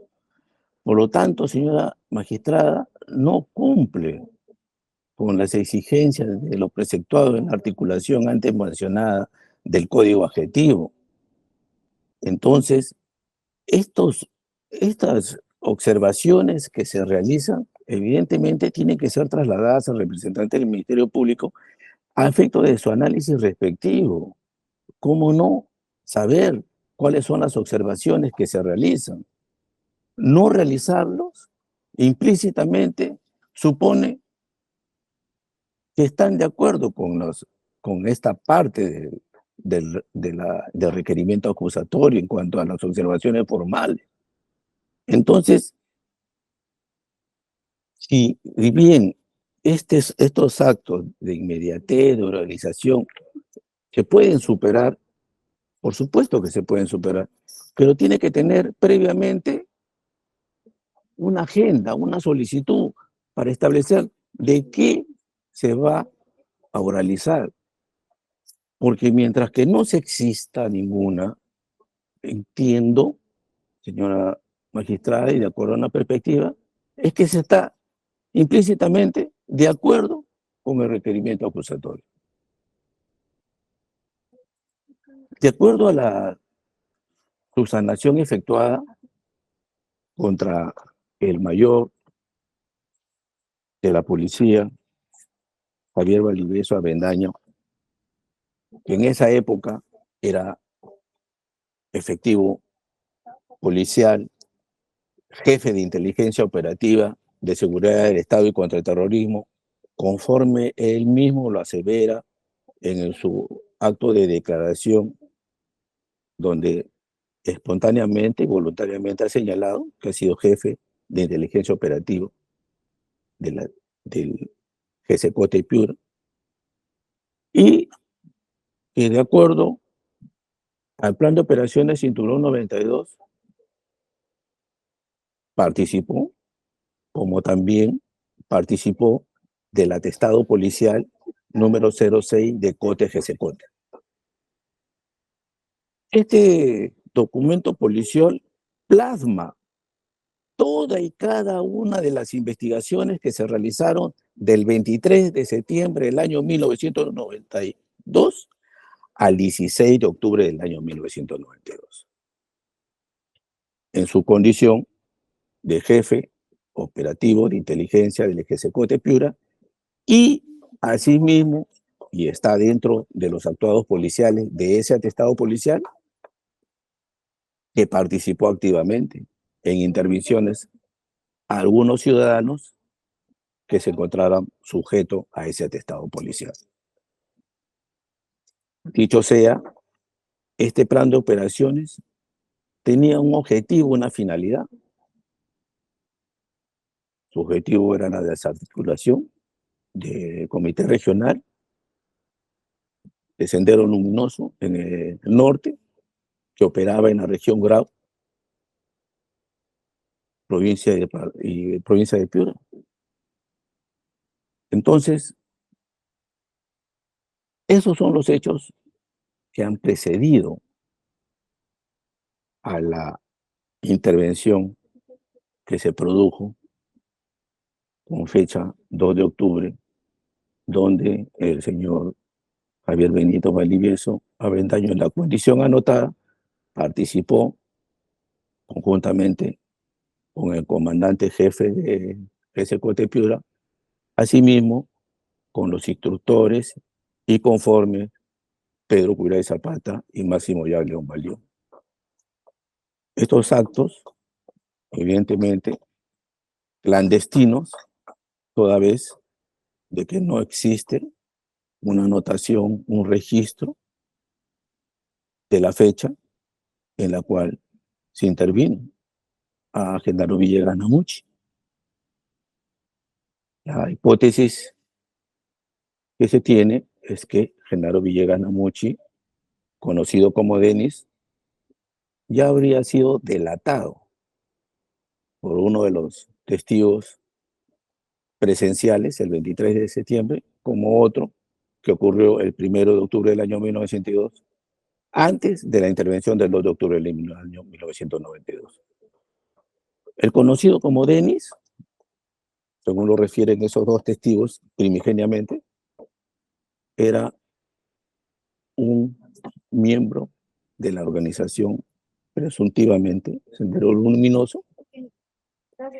Por lo tanto, señora magistrada, no cumple con las exigencias de lo preceptuado en la articulación antes mencionada del Código Adjetivo. Entonces, estas observaciones que se realizan, evidentemente tienen que ser trasladadas al representante del Ministerio Público a efecto de su análisis respectivo. ¿Cómo no saber cuáles son las observaciones que se realizan? No realizarlos implícitamente supone que están de acuerdo con esta parte del requerimiento acusatorio en cuanto a las observaciones formales. Entonces, si bien estos actos de inmediatez, de oralización, se pueden superar, por supuesto que se pueden superar, pero tiene que tener previamente una agenda, una solicitud para establecer de qué se va a oralizar. Porque mientras que no se exista ninguna, entiendo, señora magistrada, y de acuerdo a una perspectiva, es que se está implícitamente de acuerdo con el requerimiento acusatorio. De acuerdo a la subsanación efectuada contra el mayor de la policía, Javier Valdivieso Avendaño, que en esa época era efectivo policial, jefe de inteligencia operativa de seguridad del Estado y contra el terrorismo, conforme él mismo lo asevera en su acto de declaración, donde espontáneamente y voluntariamente ha señalado que ha sido jefe de inteligencia operativa del GSCOTE Piura, y que de acuerdo al plan de operaciones Cinturón 92 participó, como también participó del atestado policial número 06 de COTE GSCOTE. Este documento policial plasma toda y cada una de las investigaciones que se realizaron del 23 de septiembre del año 1992 al 16 de octubre del año 1992. En su condición de jefe operativo de inteligencia del GSCOTE Piura, y asimismo, y está dentro de los actuados policiales de ese atestado policial, que participó activamente en intervenciones a algunos ciudadanos que se encontraran sujetos a ese atestado policial. Dicho sea, este plan de operaciones tenía un objetivo, una finalidad. Su objetivo era la desarticulación del Comité Regional de Sendero Luminoso en el norte, que operaba en la región Grau, provincia de Piura. Entonces, esos son los hechos que han precedido a la intervención que se produjo con fecha 2 de octubre, donde el señor Javier Benito Valdivieso Avendaño, en la condición anotada, participó conjuntamente con el comandante jefe de GSCOTE Piura, asimismo con los instructores y conforme Pedro Curay Zapata y Máximo Yag León Baldión. Estos actos, evidentemente, clandestinos, toda vez de que no existe una anotación, un registro de la fecha en la cual se intervino a Genaro Villegas Namuchi. La hipótesis que se tiene es que Genaro Villegas Namuchi, conocido como Denis, ya habría sido delatado por uno de los testigos presenciales el 23 de septiembre, como otro que ocurrió el 1 de octubre del año 1902, antes de la intervención del 2 de octubre del año 1992. El conocido como Denis, según lo refieren esos dos testigos primigeniamente, era un miembro de la organización presuntivamente Sendero Luminoso,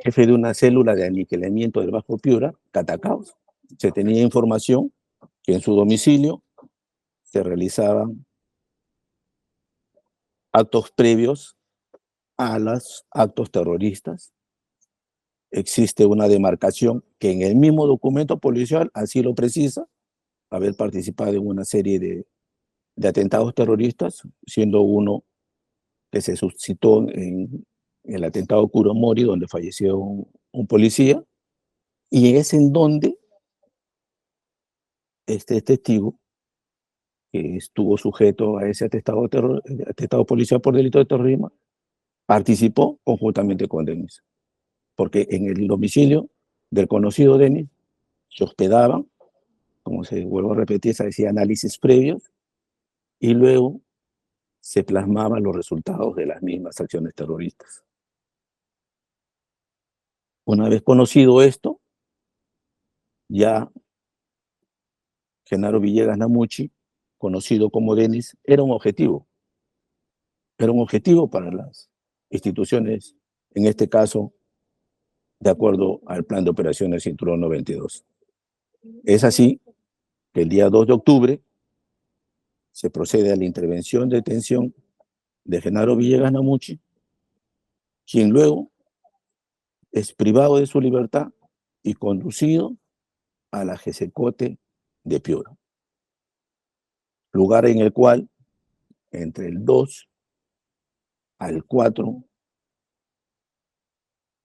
jefe de una célula de aniquilamiento del Bajo Piura, Catacaos. Se tenía información que en su domicilio se realizaban actos previos a los actos terroristas. Existe una demarcación que en el mismo documento policial así lo precisa, haber participado en una serie de atentados terroristas, siendo uno que se suscitó en el atentado Kuromori, donde falleció un policía, y es en donde este testigo, que estuvo sujeto a ese atentado policial por delito de terrorismo, participó conjuntamente con Denis, porque en el domicilio del conocido Denis se hospedaban, como se vuelvo a repetir, se hacía análisis previos, y luego se plasmaban los resultados de las mismas acciones terroristas. Una vez conocido esto, ya Genaro Villegas Namuchi, conocido como Denis, era un objetivo para las instituciones, en este caso, de acuerdo al plan de operaciones Cinturón 92. Es así que el día 2 de octubre se procede a la intervención de detención de Genaro Villegas Namuchi, quien luego es privado de su libertad y conducido a la GESECOTE de Piura, lugar en el cual entre el 2 al 4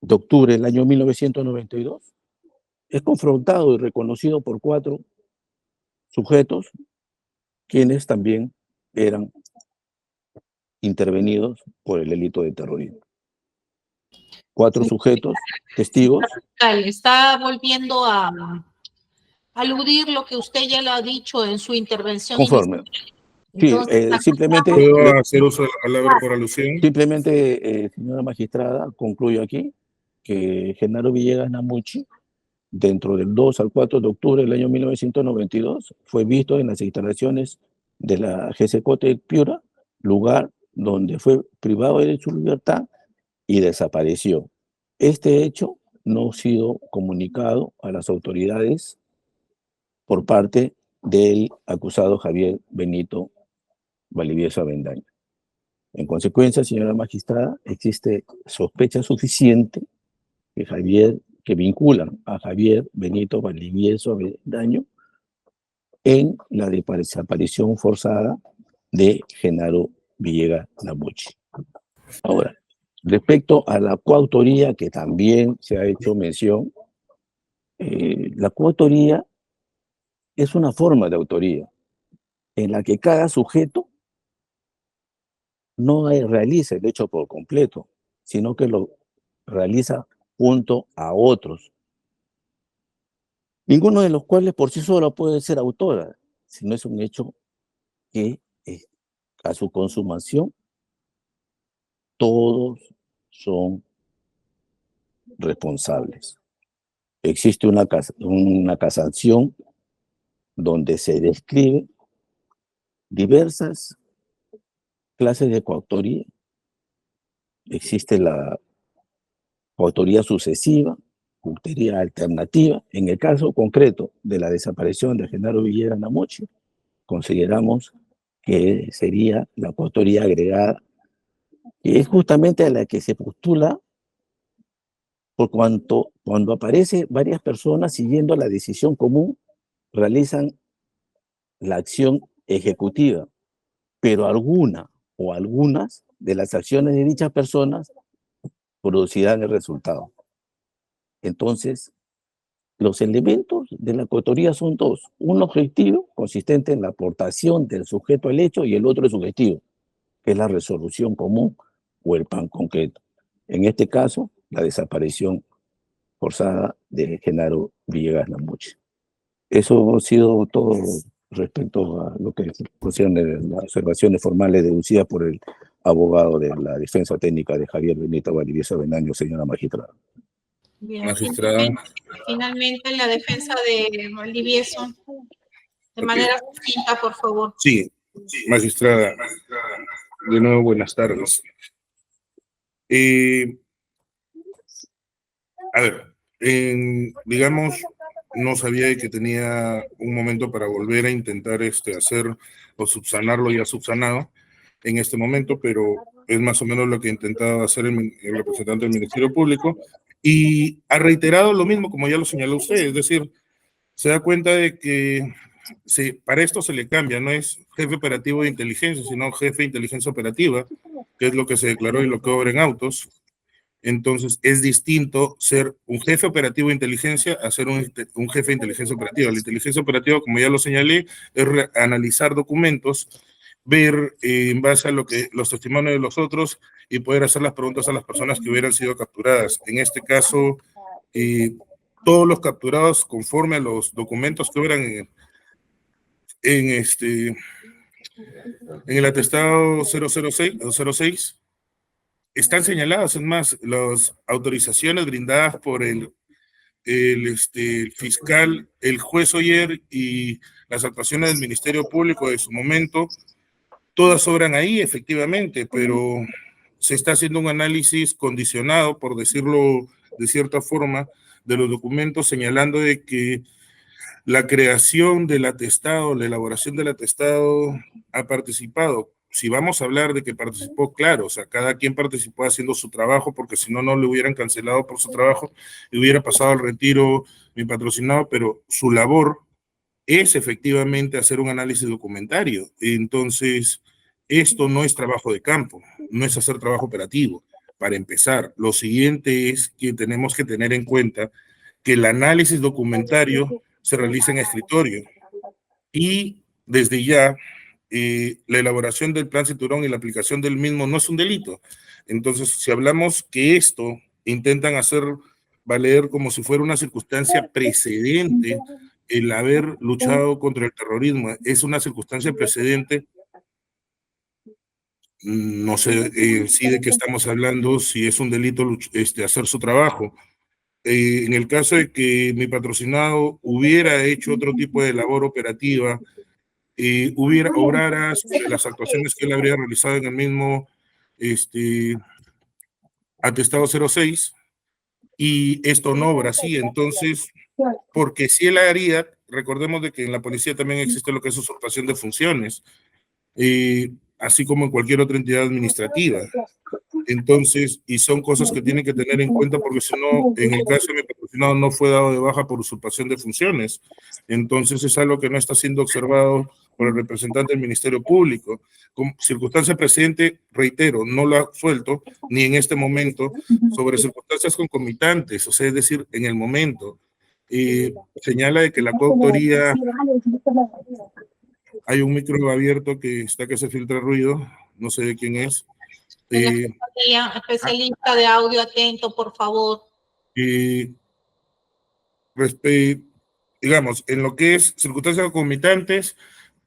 de octubre del año 1992 es confrontado y reconocido por 4 sujetos, quienes también eran intervenidos por el delito de terrorismo. 4 sujetos, testigos. Está volviendo a aludir lo que usted ya lo ha dicho en su intervención Conforme. inicial. Sí, Entonces, simplemente... ¿Puedo hacer uso de la palabra por alusión? Simplemente, señora magistrada, concluyo aquí que Genaro Villegas Namuchi, dentro del 2 al 4 de octubre del año 1992, fue visto en las instalaciones de la GESECOTE de Piura, lugar donde fue privado de su libertad y desapareció. Este hecho no ha sido comunicado a las autoridades por parte del acusado Javier Benito Valdivieso Avendaño. En consecuencia, señora magistrada, existe sospecha suficiente que vinculan a Javier Benito Valdivieso Avendaño en la desaparición forzada de Genaro Villegas Namuchi. Ahora, respecto a la coautoría, que también se ha hecho mención, la coautoría es una forma de autoría en la que cada sujeto no realiza el hecho por completo, sino que lo realiza junto a otros, ninguno de los cuales por sí solo puede ser autora, sino es un hecho que a su consumación todos son responsables. Existe una casación donde se describe diversas clases de coautoría. Existe la coautoría sucesiva, coautoría alternativa. En el caso concreto de la desaparición de Genaro Villegas Namuchi, consideramos que sería la coautoría agregada, que es justamente a la que se postula por cuanto cuando aparece varias personas siguiendo la decisión común, realizan la acción ejecutiva, pero alguna o algunas de las acciones de dichas personas producirán el resultado. Entonces, los elementos de la coautoría son 2. Un objetivo consistente en la aportación del sujeto al hecho y el otro es subjetivo, que es la resolución común o el pan concreto. En este caso, la desaparición forzada de Genaro Villegas Namuchi. Eso ha sido todo respecto a lo que concierne las observaciones formales deducidas por el abogado de la defensa técnica de Javier Benito Valdivieso Avendaño, señora magistrada. Bien, Magistrada. finalmente la defensa de Valdivieso, de manera sucinta, por favor. Sí, magistrada. De nuevo, buenas tardes. A ver, digamos, no sabía que tenía un momento para volver a intentar hacer o subsanar lo ya subsanado en este momento, pero es más o menos lo que intentaba hacer el representante del Ministerio Público, y ha reiterado lo mismo, como ya lo señaló usted, es decir, se da cuenta de que para esto se le cambia, no es jefe operativo de inteligencia, sino jefe de inteligencia operativa, que es lo que se declaró y lo que obra en autos. Entonces, es distinto ser un jefe operativo de inteligencia a ser un jefe de inteligencia operativa. La inteligencia operativa, como ya lo señalé, es analizar documentos, ver en base a los testimonios de los otros y poder hacer las preguntas a las personas que hubieran sido capturadas. En este caso, todos los capturados, conforme a los documentos que obran en el atestado 006, están señaladas, es más, las autorizaciones brindadas por el fiscal, el juez Oyer y las actuaciones del Ministerio Público de su momento, todas sobran ahí, efectivamente, pero se está haciendo un análisis condicionado, por decirlo de cierta forma, de los documentos, señalando de que la creación del atestado, la elaboración del atestado ha participado. Si vamos a hablar de que participó, claro, o sea, cada quien participó haciendo su trabajo, porque si no, no le hubieran cancelado por su trabajo y hubiera pasado al retiro mi patrocinado, pero su labor es efectivamente hacer un análisis documentario. Entonces, esto no es trabajo de campo, no es hacer trabajo operativo. Para empezar, lo siguiente es que tenemos que tener en cuenta que el análisis documentario se realiza en escritorio y desde ya la elaboración del plan Cinturón y la aplicación del mismo no es un delito. Entonces, si hablamos que esto intentan hacer valer como si fuera una circunstancia precedente, el haber luchado contra el terrorismo es una circunstancia precedente, no sé si de qué estamos hablando, si es un delito hacer su trabajo. En el caso de que mi patrocinado hubiera hecho otro tipo de labor operativa, obrara las actuaciones que él habría realizado en el mismo atestado 06, y esto no obra así, entonces, porque si él haría, recordemos de que en la policía también existe lo que es usurpación de funciones, así como en cualquier otra entidad administrativa. Entonces, y son cosas que tienen que tener en cuenta, porque si no, en el caso de mi patrocinado no fue dado de baja por usurpación de funciones. Entonces es algo que no está siendo observado por el representante del Ministerio Público. Con circunstancia precedente, reitero, no lo ha suelto, ni en este momento, sobre circunstancias concomitantes, o sea, es decir, en el momento. Señala de que la coautoría, hay un micro abierto que se filtra ruido, no sé de quién es. Especialista de audio, atento, por favor. Digamos, en lo que es circunstancias concomitantes,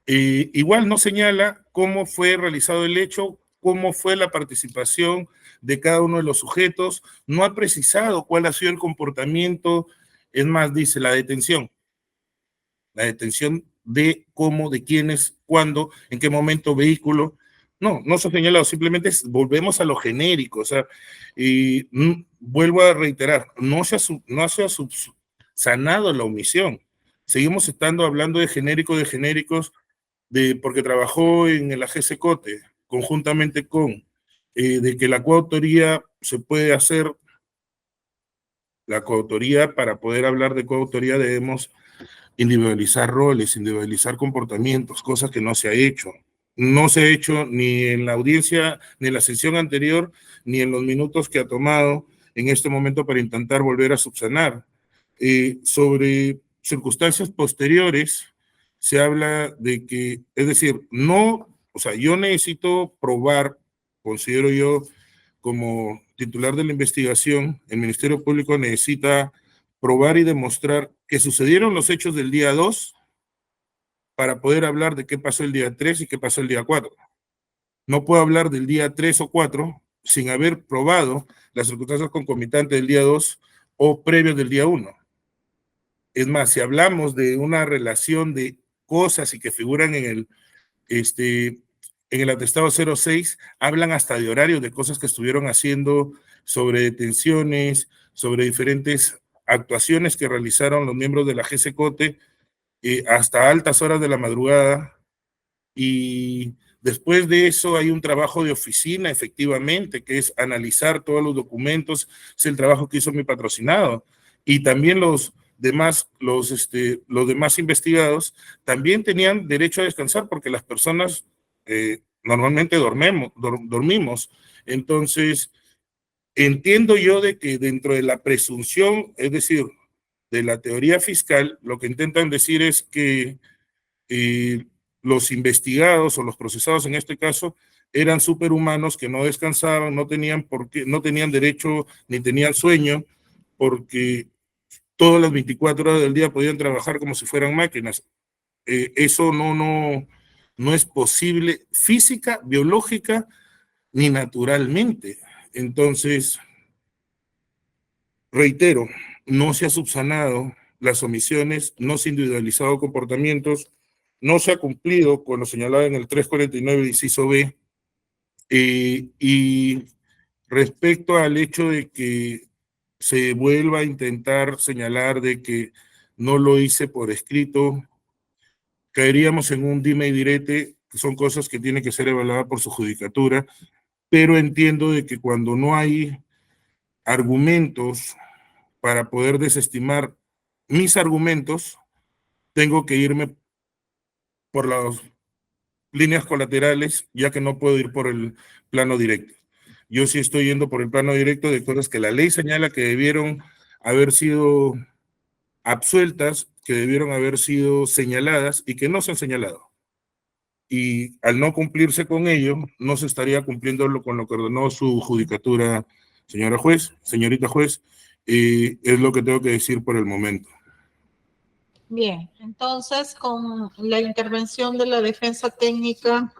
igual no señala cómo fue realizado el hecho, cómo fue la participación de cada uno de los sujetos, no ha precisado cuál ha sido el comportamiento, es más, dice la detención de cómo, de quiénes, cuándo, en qué momento, vehículo. No se ha señalado, simplemente volvemos a lo genérico, o sea, y vuelvo a reiterar, no se ha subsanado la omisión. Seguimos estando hablando de genéricos, porque trabajó en el AGC Cote, conjuntamente con, de que la coautoría se puede hacer, la coautoría, para poder hablar de coautoría debemos individualizar roles, individualizar comportamientos, cosas que no se ha hecho. No se ha hecho ni en la audiencia, ni en la sesión anterior, ni en los minutos que ha tomado en este momento para intentar volver a subsanar. Sobre circunstancias posteriores, se habla de que, es decir, yo necesito probar, considero yo, como titular de la investigación, el Ministerio Público necesita probar y demostrar que sucedieron los hechos del día 2 para poder hablar de qué pasó el día 3 y qué pasó el día 4. No puedo hablar del día 3 o 4 sin haber probado las circunstancias concomitantes del día 2 o previos del día 1. Es más, si hablamos de una relación de cosas y que figuran en el atestado 06, hablan hasta de horarios de cosas que estuvieron haciendo, sobre detenciones, sobre diferentes actuaciones que realizaron los miembros de la GCCOTE hasta altas horas de la madrugada, y después de eso hay un trabajo de oficina, efectivamente, que es analizar todos los documentos, es el trabajo que hizo mi patrocinado, y también los demás investigados también tenían derecho a descansar porque las personas normalmente dormimos. Entonces, entiendo yo de que dentro de la presunción, es decir, de la teoría fiscal, lo que intentan decir es que los investigados o los procesados en este caso eran superhumanos que no descansaban, no tenían derecho ni tenían sueño, porque todas las 24 horas del día podían trabajar como si fueran máquinas. Eso no es posible física, biológica, ni naturalmente. Entonces, reitero, no se ha subsanado las omisiones, no se ha individualizado comportamientos, no se ha cumplido con lo señalado en el 349, inciso B, y respecto al hecho de que se vuelva a intentar señalar de que no lo hice por escrito, caeríamos en un dime y direte, que son cosas que tienen que ser evaluadas por su judicatura, pero entiendo de que cuando no hay argumentos para poder desestimar mis argumentos, tengo que irme por las líneas colaterales, ya que no puedo ir por el plano directo. Yo sí estoy yendo por el plano directo de cosas que la ley señala que debieron haber sido absueltas, que debieron haber sido señaladas y que no se han señalado. Y al no cumplirse con ello, no se estaría cumpliendo con lo que ordenó su judicatura, señora juez, señorita juez, y es lo que tengo que decir por el momento. Bien, entonces con la intervención de la defensa técnica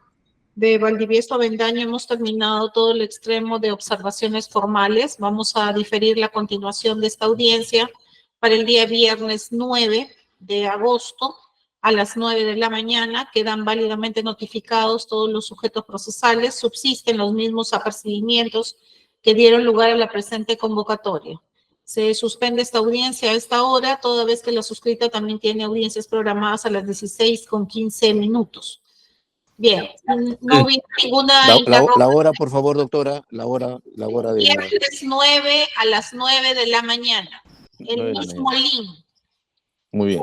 de Valdivieso Avendaño hemos terminado todo el extremo de observaciones formales. Vamos a diferir la continuación de esta audiencia para el día viernes 9 de agosto a las 9 de la mañana. Quedan válidamente notificados todos los sujetos procesales. Subsisten los mismos apercibimientos que dieron lugar a la presente convocatoria. Se suspende esta audiencia a esta hora, toda vez que la suscrita también tiene audiencias programadas a las 16:15. Bien, no vi ninguna la hora, por favor, doctora, la hora de... Viernes 9 a las 9 de la mañana. El mismo link. Muy bien.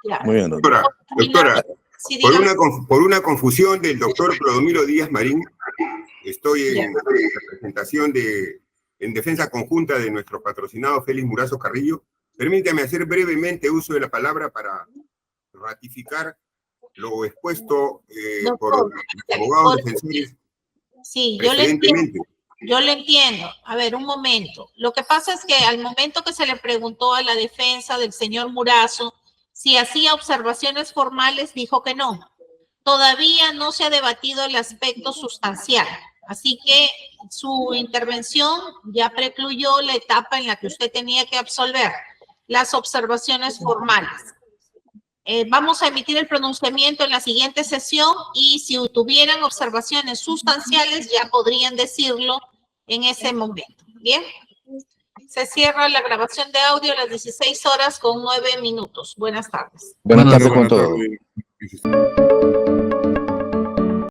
Ya. Muy bien, doctora. Doctora, Sí, por una confusión del doctor Clodomiro Díaz Marín, estoy en representación en defensa conjunta de nuestro patrocinado Félix Murazo Carrillo. Permítame hacer brevemente uso de la palabra para ratificar lo expuesto por los abogados defensores. Sí, yo le entiendo. A ver, un momento. Lo que pasa es que al momento que se le preguntó a la defensa del señor Murazo si hacía observaciones formales, dijo que no. Todavía no se ha debatido el aspecto sustancial. Así que su intervención ya precluyó la etapa en la que usted tenía que absolver las observaciones formales. Vamos a emitir el pronunciamiento en la siguiente sesión y si tuvieran observaciones sustanciales ya podrían decirlo en ese momento. ¿Bien? Se cierra la grabación de audio a las 16:09. Buenas tardes. Buenas tardes con todos.